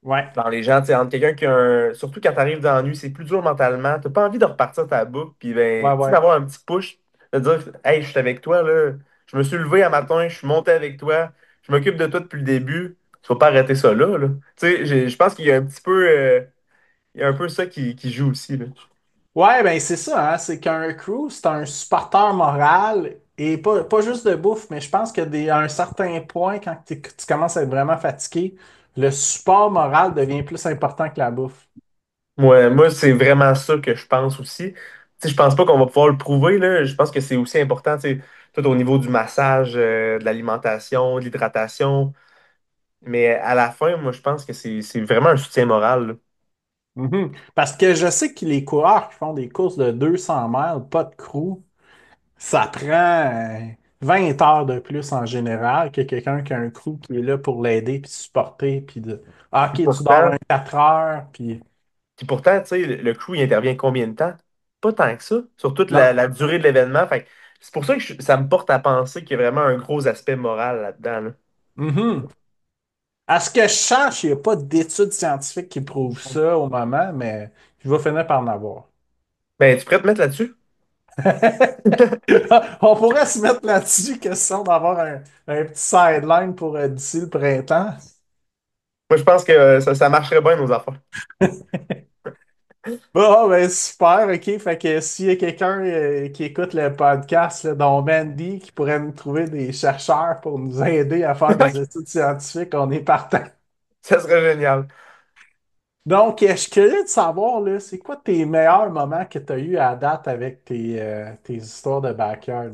Ouais, dans les gens, tu sais, entre quelqu'un qui a un. Surtout quand tu arrives dans la nuit, c'est plus dur mentalement. T'as pas envie de repartir ta boucle, puis ouais, ben, tu sais, ouais. d'avoir un petit push, de dire, hey, je suis avec toi, là. Je me suis levé un matin, je suis monté avec toi, je m'occupe de toi depuis le début. Tu vas pas arrêter ça là, là. Tu sais, je pense qu'il y a un petit peu. Il y a un peu ça qui joue aussi, là. Ouais, ben c'est ça, hein, c'est qu'un crew, c'est un supporter moral et pas juste de bouffe, mais je pense à un certain point, quand tu commences à être vraiment fatigué, le support moral devient plus important que la bouffe. Moi, c'est vraiment ça que je pense aussi. Tu sais, je pense pas qu'on va pouvoir le prouver, là. Je pense que c'est aussi important, tu sais, tout au niveau du massage, de l'alimentation, de l'hydratation. Mais à la fin, moi, je pense que c'est vraiment un soutien moral, là. Mhm. Parce que je sais que les coureurs qui font des courses de 200 miles, pas de crew, ça prend 20 heures de plus en général que quelqu'un qui a un crew qui est là pour l'aider puis supporter puis de ah, Puis OK, tu dors pourtant, 4 heures puis tu sais, le crew, il intervient combien de temps? Pas tant que ça, sur toute non. la durée de l'événement. Fait que c'est pour ça que ça me porte à penser qu'il y a vraiment un gros aspect moral là-dedans, là. Mhm. À ce que je sache, il n'y a pas d'études scientifiques qui prouvent ça au moment, mais je vais finir par en avoir. Ben, tu pourrais te mettre là-dessus? On pourrait se mettre là-dessus, question d'avoir un petit sideline pour d'ici le printemps. Moi, je pense que ça marcherait bien, nos affaires. Bon, ben super, ok. Fait que s'il y a quelqu'un qui écoute le podcast, là, dont Mandy, qui pourrait nous trouver des chercheurs pour nous aider à faire des études scientifiques, on est partant. Ça serait génial. Donc, je suis curieux de savoir, là, c'est quoi tes meilleurs moments que tu as eu à date avec tes histoires de backyard?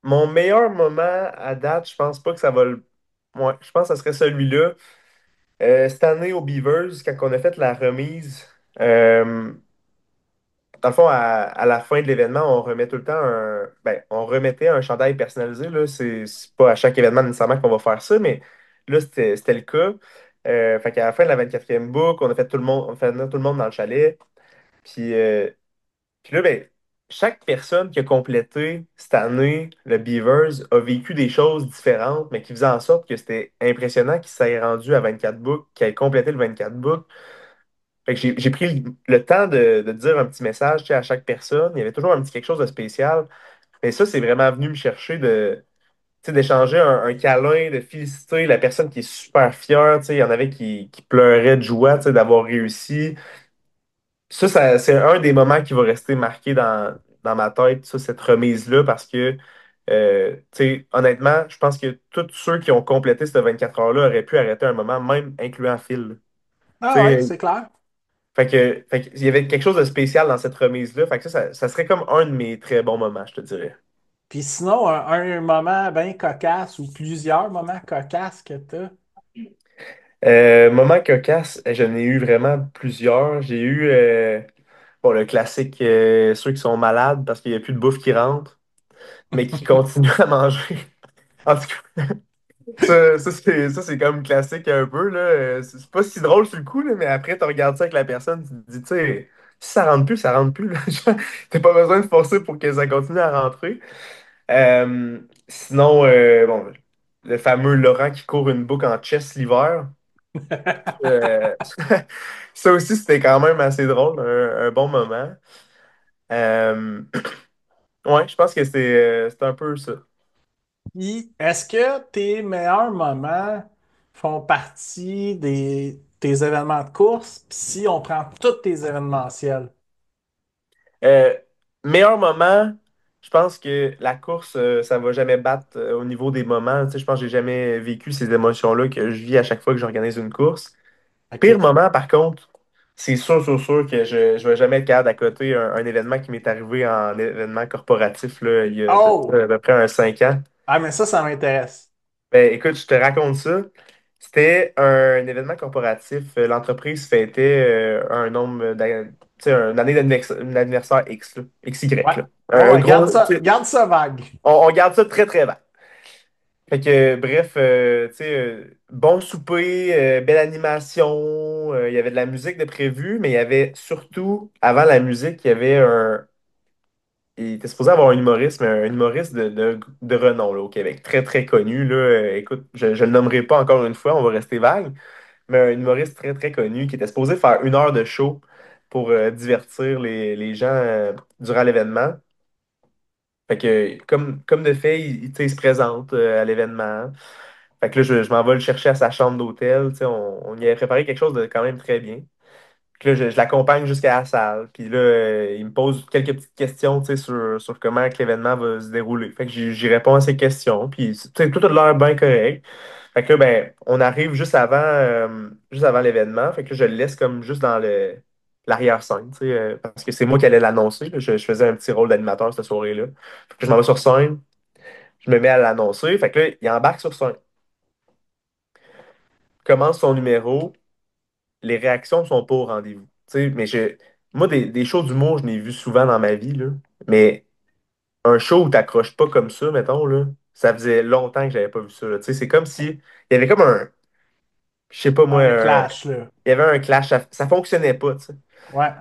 Mon meilleur moment à date, je pense pas que ça va le. Ouais, je pense que ça serait celui-là. Cette année au Beavers, quand on a fait la remise, euh, dans le fond, à la fin de l'événement, on remet tout le temps on remettait un chandail personnalisé, là. C'est pas à chaque événement nécessairement qu'on va faire ça, mais là, c'était le cas. Fait qu'à la fin de la 24e boucle, on a fait tout le monde, on fait venir tout le monde dans le chalet. Puis, puis là, ben, chaque personne qui a complété cette année le Beavers a vécu des choses différentes, mais qui faisaient en sorte que c'était impressionnant qu'il s'est rendu à 24 books, qu'il ait complété le 24 books. Fait que j'ai pris le temps de dire un petit message, tu sais, à chaque personne. Il y avait toujours un petit quelque chose de spécial. Et ça, c'est vraiment venu me chercher tu sais, d'échanger un câlin, de féliciter la personne qui est super fière. Tu sais, il y en avait qui pleuraient de joie, tu sais, d'avoir réussi. C'est un des moments qui va rester marqué dans ma tête, ça, cette remise-là, parce que, tu sais, honnêtement, je pense que tous ceux qui ont complété cette 24 heures-là auraient pu arrêter un moment, même incluant Phil. Tu Ah ouais, sais, c'est clair. il y avait quelque chose de spécial dans cette remise-là. Fait que ça serait comme un de mes très bons moments, je te dirais. Puis sinon, un moment bien cocasse ou plusieurs moments cocasses que tu as. Moment cocasse, j'en ai eu vraiment plusieurs. J'ai eu bon, le classique, ceux qui sont malades parce qu'il n'y a plus de bouffe qui rentre, mais qui continuent à manger. En tout cas, c'est comme classique un peu, là. C'est pas si drôle sur le coup, là, mais après, tu regardes ça avec la personne, tu te dis, tu sais, si ça rentre plus, ça rentre plus, là. T'as pas besoin de forcer pour que ça continue à rentrer. Sinon, bon, le fameux Laurent qui court une boucle en chess l'hiver. Euh, ça aussi, c'était quand même assez drôle, un bon moment. Euh, ouais, je pense que c'est un peu ça. Puis, est-ce que tes meilleurs moments font partie tes événements de course? Puis si on prend tous tes événementiels? Euh, Meilleur moment, je pense que la course, ça va jamais battre au niveau des moments. Tu sais, je pense que j'ai jamais vécu ces émotions-là que je vis à chaque fois que j'organise une course. Pire OK. moment, par contre, c'est sûr que je vais jamais être capable d'accoter un événement qui m'est arrivé en événement corporatif là, il y a de ça Oh! à peu près un 5 ans. Ah, mais ça m'intéresse. Ben, écoute, je te raconte ça. C'était un événement corporatif. L'entreprise fêtait un nombre tu sais, une année d'anniversaire X, là, XY, Ouais. là. Ouais, Un ouais, gros, tu sais, garde ça vague. on garde ça très, très vague. Fait que, bref, tu sais, bon souper, belle animation, il y avait de la musique de prévu, mais il y avait surtout, avant la musique, il y avait il était supposé avoir un humoriste, mais un humoriste de renom là, au Québec, très, très connu, là. Écoute, je ne le nommerai pas encore une fois, on va rester vague, mais un humoriste très, très connu qui était supposé faire 1 heure de show pour divertir les gens durant l'événement. Fait que, comme de fait, tu sais, il se présente à l'événement. Fait que là, je m'en vais le chercher à sa chambre d'hôtel. Tu sais, on y avait préparé quelque chose de quand même très bien. Puis là, je l'accompagne jusqu'à la salle. Puis là, il me pose quelques petites questions, tu sais, sur comment que l'événement va se dérouler. Fait que j'y réponds à ces questions. Puis, tu sais, tout a l'air bien correct. Fait que là, ben, on arrive juste avant l'événement. Fait que là, je le laisse comme juste dans l'arrière-scène, tu sais, parce que c'est moi qui allais l'annoncer. Là. Je faisais un petit rôle d'animateur cette soirée-là. Fait que je m'en vais sur scène. Je me mets à l'annoncer. Fait que là, il embarque sur scène. Commence son numéro. Les réactions ne sont pas au rendez-vous. Tu sais, moi, des shows d'humour, je n'ai vu souvent dans ma vie, là. Mais un show où tu n'accroches pas comme ça, mettons, là, ça faisait longtemps que j'avais pas vu ça. Là. Tu sais, c'est comme si il y avait comme je sais pas moi, Un clash, là. il y avait un clash, ça fonctionnait pas, tu sais. Ouais.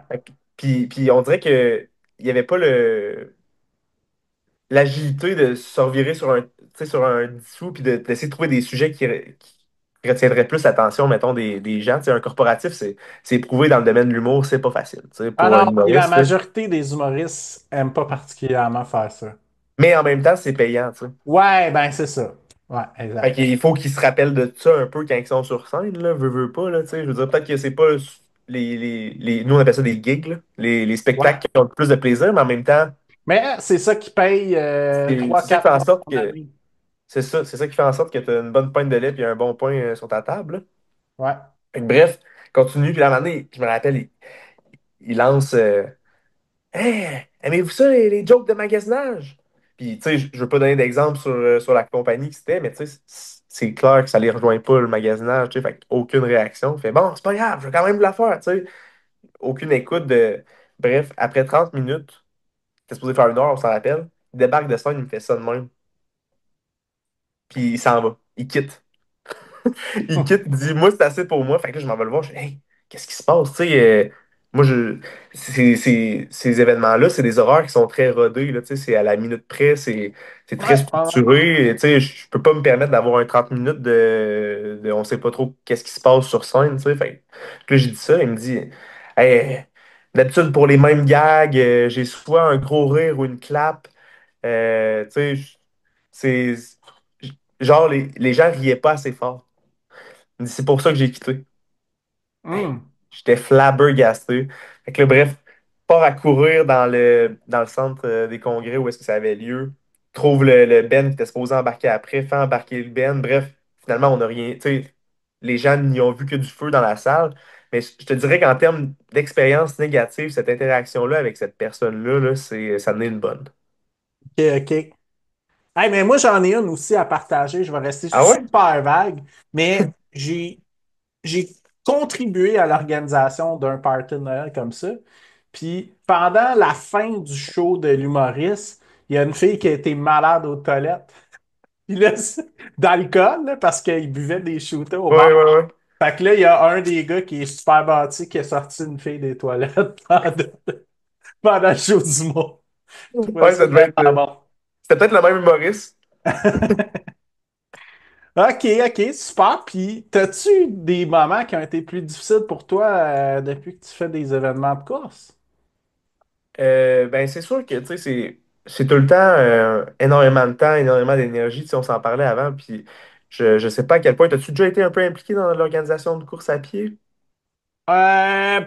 Puis on dirait que il y avait pas l'agilité de se revirer tu sais, sur un dissous puis d'essayer de trouver des sujets qui retiendraient plus l'attention, mettons, des gens. Tu sais, un corporatif, c'est prouvé dans le domaine de l'humour, c'est pas facile, tu sais, Ah pour un non, puis la humoriste. Là. majorité des humoristes aiment pas particulièrement faire ça. Mais en même temps, c'est payant, tu sais. Ouais, ben c'est ça. Ouais, Fait exact. qu'il faut qu'ils se rappellent de ça un peu quand ils sont sur scène, là, veut pas, là, tu sais. Je veux dire, peut-être que c'est pas nous, on appelle ça des gigs, là, les Ouais. spectacles qui ont le plus de plaisir, mais en même temps, Mais c'est ça qui paye c'est ça qui fait 3-4 en mois de sorte ton que année. c'est ça qui fait en sorte que tu as une bonne pointe de lait et un bon pain sur ta table. Là. Ouais. Fait que bref, continue, puis à un moment donné, je me rappelle, il lance Hey, aimez-vous ça, les jokes de magasinage? Puis, tu sais, je veux pas donner d'exemple sur la compagnie que c'était, mais tu sais, c'est clair que ça les rejoint pas, le magasinage, tu sais, fait aucune réaction. Fait bon, c'est pas grave, je vais quand même la faire, tu sais. Aucune écoute de. Bref, après 30 minutes, t'es supposé faire 1 heure, on s'en rappelle. Il débarque de scène, il me fait ça de même. Puis il s'en va. Il quitte. Il quitte, il dit, moi, c'est assez pour moi. Fait que là, je m'en vais le voir. Je dis, hey, qu'est-ce qui se passe? Tu sais, moi, ces événements-là, c'est des horaires qui sont très rodés. Là, tu sais, c'est à la minute près, c'est très Ouais, ouais, ouais. structuré. Et, tu sais, je peux pas me permettre d'avoir un 30 minutes on sait pas trop qu'est-ce qui se passe sur scène. Tu sais. Fait que là, j'ai dit ça. Il me dit, hey, d'habitude, pour les mêmes gags, j'ai soit un gros rire ou une clap. Tu sais, c'est. Genre, les gens riaient pas assez fort. Il dit, c'est pour ça que j'ai quitté. Hey, Hmm. j'étais flabbergasté. Fait que là, bref, part à courir dans le centre des congrès où est-ce que ça avait lieu. Trouve le Ben qui était supposé embarquer après, fait embarquer le Ben. Bref, finalement, on n'a rien. Tu sais, les gens n'y ont vu que du feu dans la salle. Mais je te dirais qu'en termes d'expérience négative, cette interaction-là avec cette personne-là, là, ça en est une bonne. OK, OK. Hey, mais moi, j'en ai une aussi à partager. Je vais rester Ah ouais? super vague, mais j'ai contribué à l'organisation d'un party de Noël comme ça. Puis pendant la fin du show de l'humoriste, il y a une fille qui a été malade aux toilettes. Puis là, d'alcool, là, parce qu'il buvait des shooters au bar. Ouais, ouais, ouais. Fait que là, il y a un des gars qui est super bâti qui a sorti une fille des toilettes pendant le show du mois. Je trouvais Ouais, ça ça devait être. vraiment bon. C'était peut-être le même humoriste. OK, OK, super. Puis, t'as-tu des moments qui ont été plus difficiles pour toi depuis que tu fais des événements de course? Ben, c'est sûr que tu sais, c'est tout le temps énormément de temps, énormément d'énergie. Tu sais, on s'en parlait avant, puis je sais pas à quel point. As-tu déjà été un peu impliqué dans l'organisation de course à pied? Euh,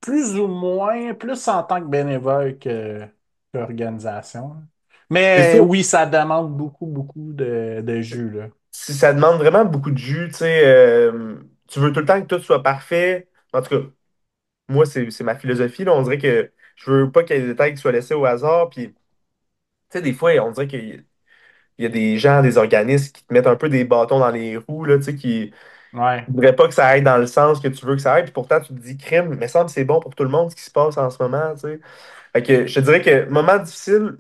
Plus ou moins, plus en tant que bénévole que qu'organisation. C'est Mais sûr, oui, ça demande beaucoup, beaucoup de jus, là. si ça demande vraiment beaucoup de jus, tu sais, tu veux tout le temps que tout soit parfait. En tout cas, moi, c'est ma philosophie, là. On dirait que je veux pas qu'il y ait des détails qui soient laissés au hasard. Puis, tu sais, des fois, on dirait qu'il y a des gens, des organismes qui te mettent un peu des bâtons dans les roues, là, tu sais, qui Ouais. ne voudraient pas que ça aille dans le sens que tu veux que ça aille. Puis pourtant, tu te dis, crime, mais semble que c'est bon pour tout le monde ce qui se passe en ce moment, tu sais. Fait que je te dirais que moment difficile,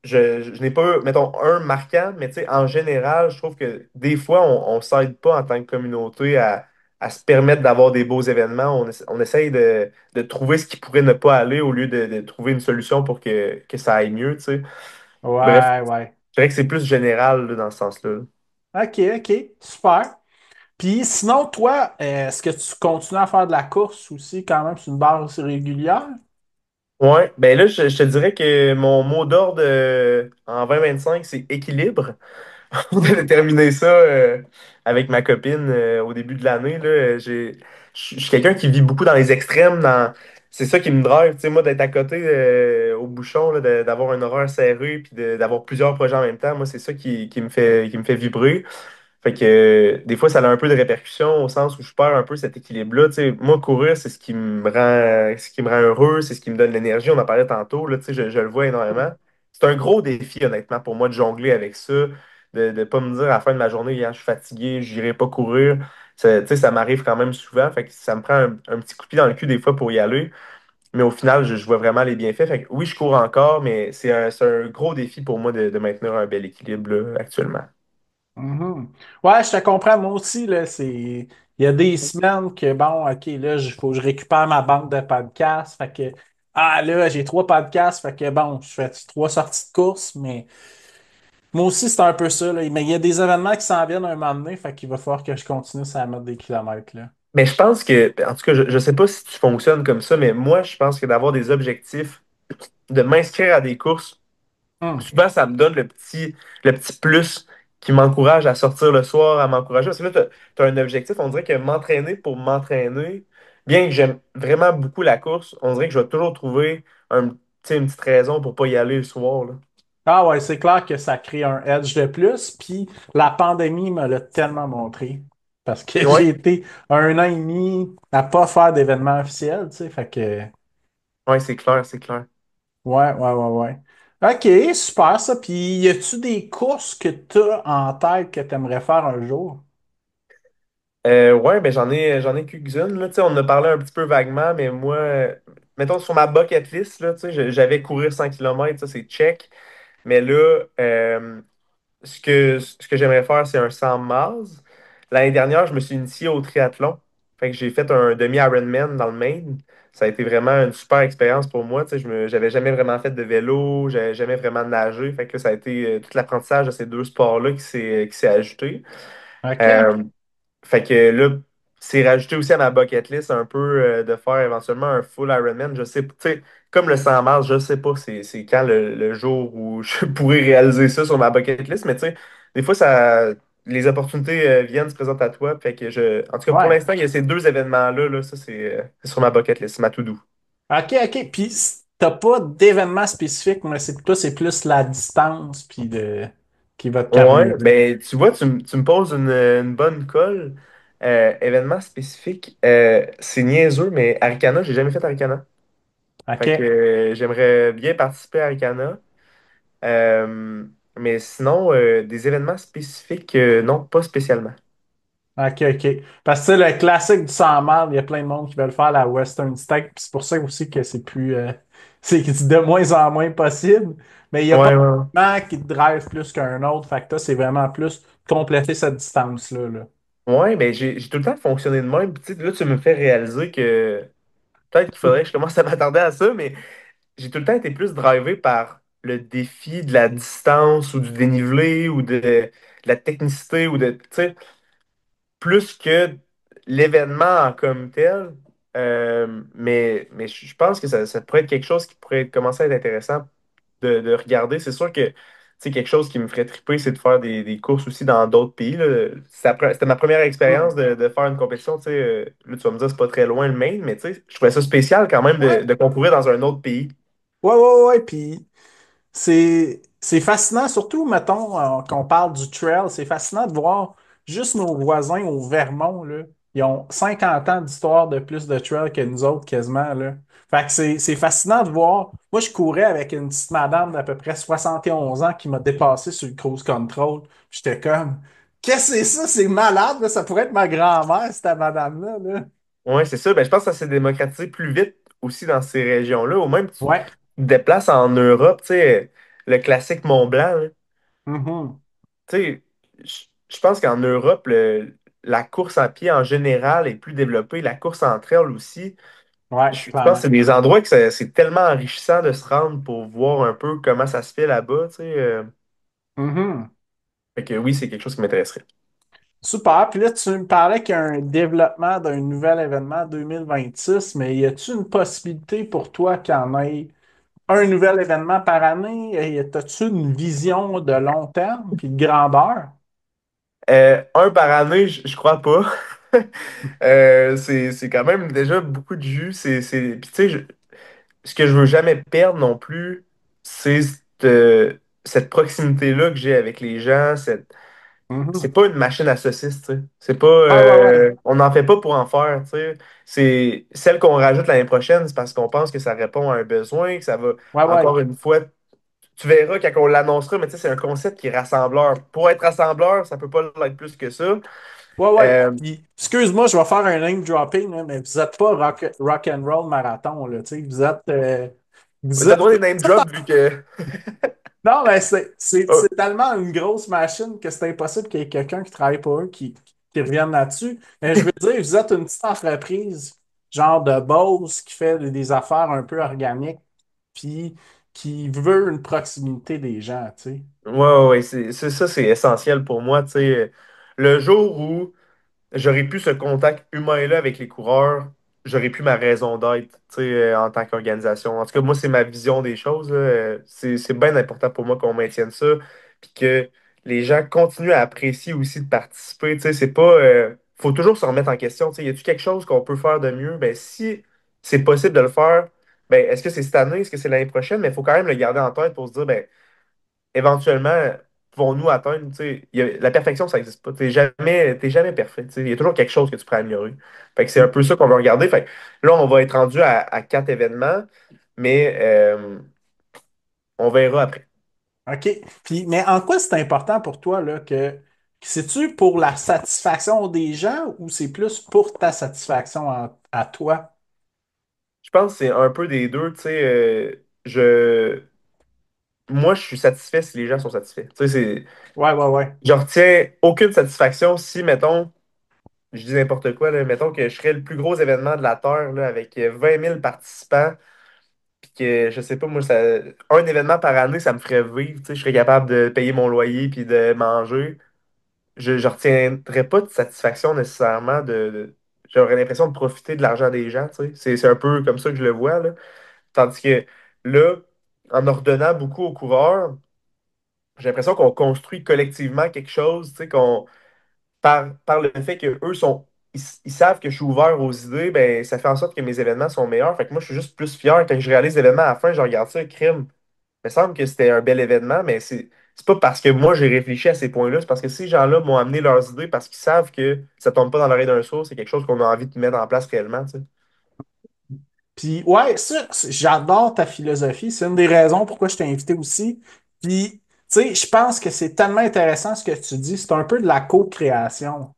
je n'ai pas, mettons, un marquant, mais tu sais, en général, je trouve que des fois, on ne s'aide pas en tant que communauté à se permettre d'avoir des beaux événements. On essaye de trouver ce qui pourrait ne pas aller au lieu de trouver une solution pour que ça aille mieux, tu sais. Bref, Ouais, ouais. je dirais que c'est plus général là, dans ce sens-là. OK, OK, super. Puis sinon, toi, est-ce que tu continues à faire de la course aussi quand même sur une base régulière? Ouais, ben là, je te dirais que mon mot d'ordre en 2025, c'est équilibre. On a déterminé ça avec ma copine au début de l'année. Là. Je suis quelqu'un qui vit beaucoup dans les extrêmes. C'est ça qui me drive. Tu sais, moi, d'être à côté au bouchon, là, d'avoir un horaire serré puis d'avoir plusieurs projets en même temps, moi, c'est ça qui me fait vibrer. Fait que des fois, ça a un peu de répercussions au sens où je perds un peu cet équilibre-là. Tu sais, moi, courir, ce qui me rend heureux, c'est ce qui me donne l'énergie. On en parlait tantôt, là, tu sais, je le vois énormément. C'est un gros défi, honnêtement, pour moi de jongler avec ça, de ne pas me dire à la fin de ma journée, hier, je suis fatigué, je n'irai pas courir. Tu sais, ça m'arrive quand même souvent. Fait que ça me prend un petit coup de pied dans le cul des fois pour y aller. Mais au final, je vois vraiment les bienfaits. Fait que oui, je cours encore, mais c'est un gros défi pour moi de maintenir un bel équilibre là, actuellement. Mhm. Ouais, je te comprends, moi aussi, là, c'est... Il y a des semaines que, bon, OK, là, il faut que je récupère ma banque de podcasts. Fait que, ah, là, j'ai trois podcasts. Fait que, bon, je fais trois sorties de course, mais moi aussi, c'est un peu ça, là. Mais il y a des événements qui s'en viennent un moment donné. Fait qu'il va falloir que je continue à mettre des kilomètres, là. Mais je pense que, en tout cas, je ne sais pas si tu fonctionnes comme ça, mais moi, je pense que d'avoir des objectifs, de m'inscrire à des courses, Hum. souvent, ça me donne le petit plus qui m'encourage à sortir le soir, à m'encourager. Parce que là, tu as un objectif. On dirait que m'entraîner pour m'entraîner, bien que j'aime vraiment beaucoup la course, on dirait que je vais toujours trouver tu sais, une petite raison pour pas y aller le soir, là. Ah ouais, c'est clair que ça crée un edge de plus. Puis la pandémie me l'a tellement montré. Parce que Ouais, j'ai été un an et demi à pas faire d'événements officiels, tu sais. Fait que, ouais, c'est clair, c'est clair. ouais, ouais, ouais, ouais. OK, super ça. Puis y a-tu des courses que tu as en tête que tu aimerais faire un jour? Ouais, ben j'en ai quelques-unes, là. Tu sais, on en a parlé un petit peu vaguement, mais moi, mettons sur ma bucket list, là, tu sais, j'avais courir 100 km, ça c'est check. Mais là, ce que j'aimerais faire, c'est un 100 miles. L'année dernière, je me suis initié au triathlon. Fait que j'ai fait un demi-Ironman dans le Maine. Ça a été vraiment une super expérience pour moi. Tu sais, j'avais jamais vraiment fait de vélo, j'avais jamais vraiment nagé. Fait que là, ça a été tout l'apprentissage de ces deux sports-là qui s'est ajouté. OK. Euh, Fait que là, c'est rajouté aussi à ma bucket list un peu de faire éventuellement un full Ironman. Je sais, tu sais, comme le 100 mars, je sais pas c'est quand le jour où je pourrais réaliser ça sur ma bucket list, mais tu sais, des fois, les opportunités viennent, se présentent à toi. Fait que en tout cas, pour Ouais. l'instant, il y a ces deux événements-là, là, ça, c'est sur ma bucket list, c'est ma to-do. OK, OK. Puis t'as pas d'événement spécifique, mais c'est toi, c'est plus la distance puis qui va te Ouais, carburer. ben, tu vois, tu me poses une bonne colle. Événement spécifique, c'est niaiseux, mais Arcana, j'ai jamais fait Arcana. Fait que OK. j'aimerais bien participer à Arcana. Mais sinon, des événements spécifiques, non, pas spécialement. OK, OK. Parce que tu sais, le classique du 100 miles, il y a plein de monde qui veulent faire la Western States. Puis c'est pour ça aussi que c'est plus. C'est de moins en moins possible. Mais il n'y a pas Ouais, ouais, ouais. un qui te drive plus qu'un autre. Fait que toi, c'est vraiment plus compléter cette distance-là, là. Ouais, ben j'ai tout le temps fonctionné de même. Puis, tu sais, là, tu me fais réaliser que peut-être qu'il faudrait que je commence à m'attarder à ça, mais j'ai tout le temps été plus drivé par le défi de la distance ou du dénivelé ou de la technicité ou de, tu sais, plus que l'événement en comme tel. Mais je pense que ça pourrait être quelque chose qui pourrait commencer à être intéressant de regarder. C'est sûr que quelque chose qui me ferait triper, c'est de faire des courses aussi dans d'autres pays, là. C'était ma première expérience Hmm. de faire une compétition. Là, tu vas me dire, c'est pas très loin le Maine, mais tu sais, je trouvais ça spécial quand même Ouais, de concourir dans un autre pays. ouais, ouais, ouais. Puis c'est fascinant, surtout, mettons, qu'on parle du trail, c'est fascinant de voir juste nos voisins au Vermont, là. Ils ont 50 ans d'histoire de plus de trail que nous autres, quasiment, là. Fait que c'est fascinant de voir. Moi, je courais avec une petite madame d'à peu près 71 ans qui m'a dépassé sur le cruise control. J'étais comme, qu'est-ce que c'est ça? C'est malade, là. Ça pourrait être ma grand-mère, cette madame-là, là. Ouais, c'est ça. Ben, je pense que ça s'est démocratisé plus vite aussi dans ces régions-là. Ou même, tu Ouais. te déplaces en Europe, tu sais, le classique Mont Blanc, là. Mhm. Tu sais, je pense qu'en Europe, la course à pied en général est plus développée, la course en trail aussi. Ouais, Je pense que clairement. c'est des endroits que c'est tellement enrichissant de se rendre pour voir un peu comment ça se fait là-bas, tu sais. Mhm. Fait que oui, c'est quelque chose qui m'intéresserait. Super. Puis là, tu me parlais qu'il y a un développement d'un nouvel événement 2026, mais y a-t-il une possibilité pour toi qu'il y en ait un nouvel événement par année? Et as-tu une vision de long terme puis de grandeur? Un par année, je crois pas. C'est quand même déjà beaucoup de jus. Puis tu sais, ce que je veux jamais perdre non plus, c'est cette proximité-là que j'ai avec les gens. C'est Mhm. pas une machine à saucisses, tu sais. C'est pas, Ouais, ouais, ouais. on n'en fait pas pour en faire, tu sais. C'est celle qu'on rajoute l'année prochaine, c'est parce qu'on pense que ça répond à un besoin, que ça va, Ouais, ouais. encore une fois, tu verras quand on l'annoncera, mais tu sais, c'est un concept qui est rassembleur. Pour être rassembleur, ça peut pas l'être plus que ça. Ouais, ouais. Euh, Puis, excuse-moi, je vais faire un name dropping, là, mais vous n'êtes pas rock and roll marathon, là, tu sais. Vous T'as êtes. droit des name drops vu que. Non, mais Oh, c'est tellement une grosse machine que c'est impossible qu'il y ait quelqu'un qui travaille pour eux qui revienne là-dessus. Mais je veux dire, vous êtes une petite entreprise, genre de Bose, qui fait des affaires un peu organiques, puis qui veut une proximité des gens, tu sais. ouais, ouais, ouais, ça, c'est essentiel pour moi, tu sais. Le jour où j'aurais pu ce contact humain-là avec les coureurs, j'aurais pu ma raison d'être, tu sais, en tant qu'organisation. En tout cas, moi, c'est ma vision des choses, là. C'est bien important pour moi qu'on maintienne ça, puis que les gens continuent à apprécier aussi de participer. Tu sais, c'est pas, faut toujours se remettre en question. Tu sais, y a-t-il quelque chose qu'on peut faire de mieux? Ben, si c'est possible de le faire, ben, est-ce que c'est cette année, est-ce que c'est l'année prochaine? Mais il faut quand même le garder en tête pour se dire, ben, éventuellement, pouvons-nous atteindre, tu sais, la perfection, ça n'existe pas. T'es jamais parfait. Tu sais, il y a toujours quelque chose que tu pourrais améliorer. Fait que c'est un peu ça qu'on va regarder. Fait que là, on va être rendu à 4 événements, mais on verra après. OK. Puis, mais en quoi c'est important pour toi, là, que c'est-tu pour la satisfaction des gens ou c'est plus pour ta satisfaction à toi? Je pense que c'est un peu des deux. Tu sais, moi, je suis satisfait si les gens sont satisfaits. Tu sais, Ouais, ouais, ouais. je retiens aucune satisfaction si, mettons, je dis n'importe quoi, là, mettons que je serais le plus gros événement de la Terre là, avec 20 000 participants. Puis que, je sais pas, moi, un événement par année, ça me ferait vivre. Tu sais, je serais capable de payer mon loyer puis de manger. Je retiendrais pas de satisfaction nécessairement j'aurais l'impression de profiter de l'argent des gens. Tu sais. C'est un peu comme ça que je le vois, là. Tandis que là, en ordonnant beaucoup aux coureurs, j'ai l'impression qu'on construit collectivement quelque chose, tu sais, par le fait qu'eux ils savent que je suis ouvert aux idées, ben, ça fait en sorte que mes événements sont meilleurs. Fait que moi, je suis juste plus fier quand je réalise l'événement à la fin, je regarde ça, crime. Il me semble que c'était un bel événement, mais c'est pas parce que moi j'ai réfléchi à ces points-là, c'est parce que ces gens-là m'ont amené leurs idées parce qu'ils savent que ça tombe pas dans l'oreille d'un sourd, c'est quelque chose qu'on a envie de mettre en place réellement, tu sais. Puis, ouais, ça, j'adore ta philosophie. C'est une des raisons pourquoi je t'ai invité aussi. Puis, tu sais, je pense que c'est tellement intéressant ce que tu dis. C'est un peu de la co-création.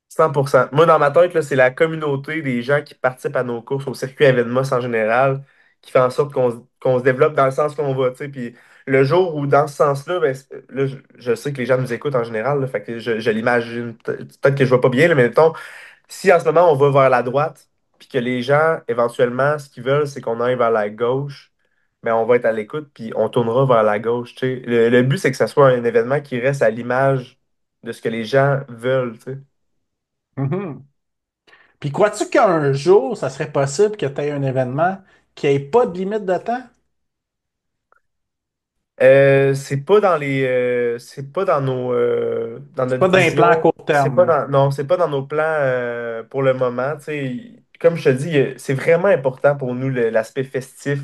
100%. Moi, dans ma tête, là, c'est la communauté des gens qui participent à nos courses, au circuit Evenmos en général, qui fait en sorte qu'on se développe dans le sens qu'on va, tu sais. Puis le jour où, dans ce sens-là, ben, là, je sais que les gens nous écoutent en général, là, fait que je l'imagine. Peut-être que je vois pas bien, là, mais mettons, si en ce moment on va vers la droite, puis que les gens, éventuellement, ce qu'ils veulent, c'est qu'on aille vers la gauche, mais on va être à l'écoute, puis on tournera vers la gauche, tu sais. Le but, c'est que ça soit un événement qui reste à l'image de ce que les gens veulent, tu sais. Mhm. Puis crois-tu qu'un jour, ça serait possible que tu aies un événement qui n'ait pas de limite de temps? C'est pas dans c'est pas dans dans C'est notre pas d'un plan à vision, court c'est terme, pas là. dans, non, c'est pas dans nos plans pour le moment, tu sais. Comme je te dis, c'est vraiment important pour nous l'aspect festif,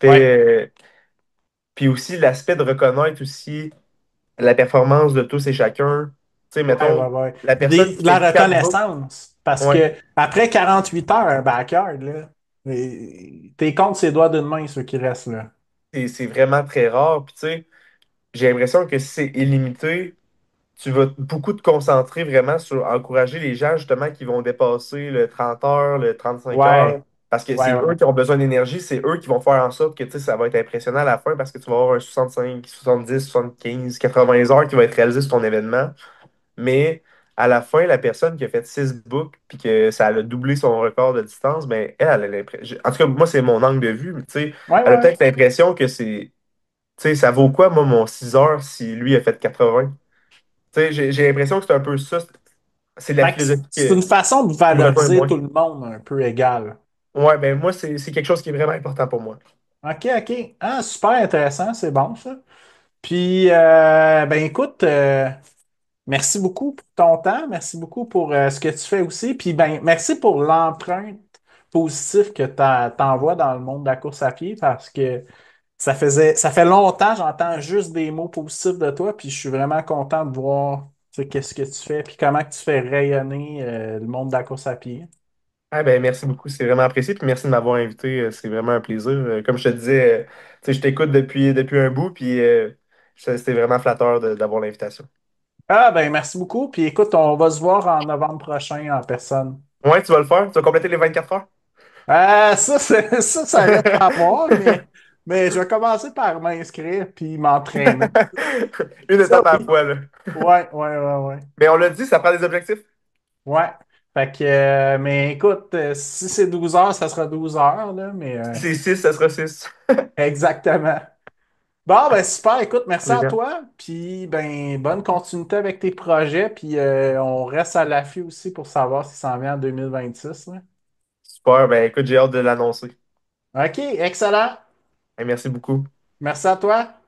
Ouais, l'aspect, puis aussi l'aspect de reconnaître aussi la performance de tous et chacun. Tu sais, ouais, ouais, mettons, ouais. la Puis personne qui la fait 4 books, reconnaissance. Parce ouais, que après 48 heures, un backyard, là, t'es compte ses doigts d'une main, ceux qui restent là. c'est vraiment très rare. Puis tu sais, j'ai l'impression que si c'est illimité, tu vas beaucoup te concentrer vraiment sur encourager les gens justement qui vont dépasser le 30 heures, le 35 heures, Ouais, parce que ouais, c'est eux ouais. qui ont besoin d'énergie, c'est eux qui vont faire en sorte que tu sais, ça va être impressionnant à la fin parce que tu vas avoir un 65, 70, 75, 80 heures qui va être réalisé sur ton événement. Mais à la fin, la personne qui a fait 6 books puis que ça a doublé son record de distance, ben elle, elle a l'impression. En tout cas, moi, c'est mon angle de vue, mais tu sais, Ouais, elle a ouais. peut-être l'impression que c'est. Tu sais, ça vaut quoi, moi, mon 6 heures si lui a fait 80? Tu sais, j'ai l'impression que c'est un peu ça. C'est la Fait que philosophie c'est une façon de qui me rejoint valoriser moins. tout le monde un peu égal. Ouais, ben moi, c'est quelque chose qui est vraiment important pour moi. OK, OK. Ah, super intéressant, c'est bon ça. Puis, ben écoute, merci beaucoup pour ton temps, merci beaucoup pour ce que tu fais aussi. Puis, ben, merci pour l'empreinte positive que tu envoies dans le monde de la course à pied parce que ça fait longtemps que j'entends juste des mots positifs de toi. Puis, je suis vraiment content de voir, tu sais, qu'est-ce que tu fais, puis comment que tu fais rayonner le monde de la course à pied. Ah ben merci beaucoup, c'est vraiment apprécié. Puis merci de m'avoir invité, c'est vraiment un plaisir. Comme je te disais, tu sais, je t'écoute depuis un bout, puis c'était vraiment flatteur d'avoir l'invitation. Ah, ben, merci beaucoup. Puis, écoute, on va se voir en novembre prochain en personne. Ouais, tu vas le faire? Tu vas compléter les 24 heures? Ça reste à voir, mais je vais commencer par m'inscrire puis m'entraîner. Une Ça, étape à la oui. fois, là. Ouais, ouais, ouais, ouais. Mais on l'a dit, ça prend des objectifs. Ouais. Fait que, mais écoute, si c'est 12 heures, ça sera 12 heures, là, mais Si c'est 6, ça sera 6. exactement. Bon, ben super, écoute, merci à Génial. toi, puis ben bonne continuité avec tes projets, puis on reste à l'affût aussi pour savoir si ça en vient en 2026, là. Super, ben écoute, j'ai hâte de l'annoncer. OK, excellent. Hey, merci beaucoup. Merci à toi.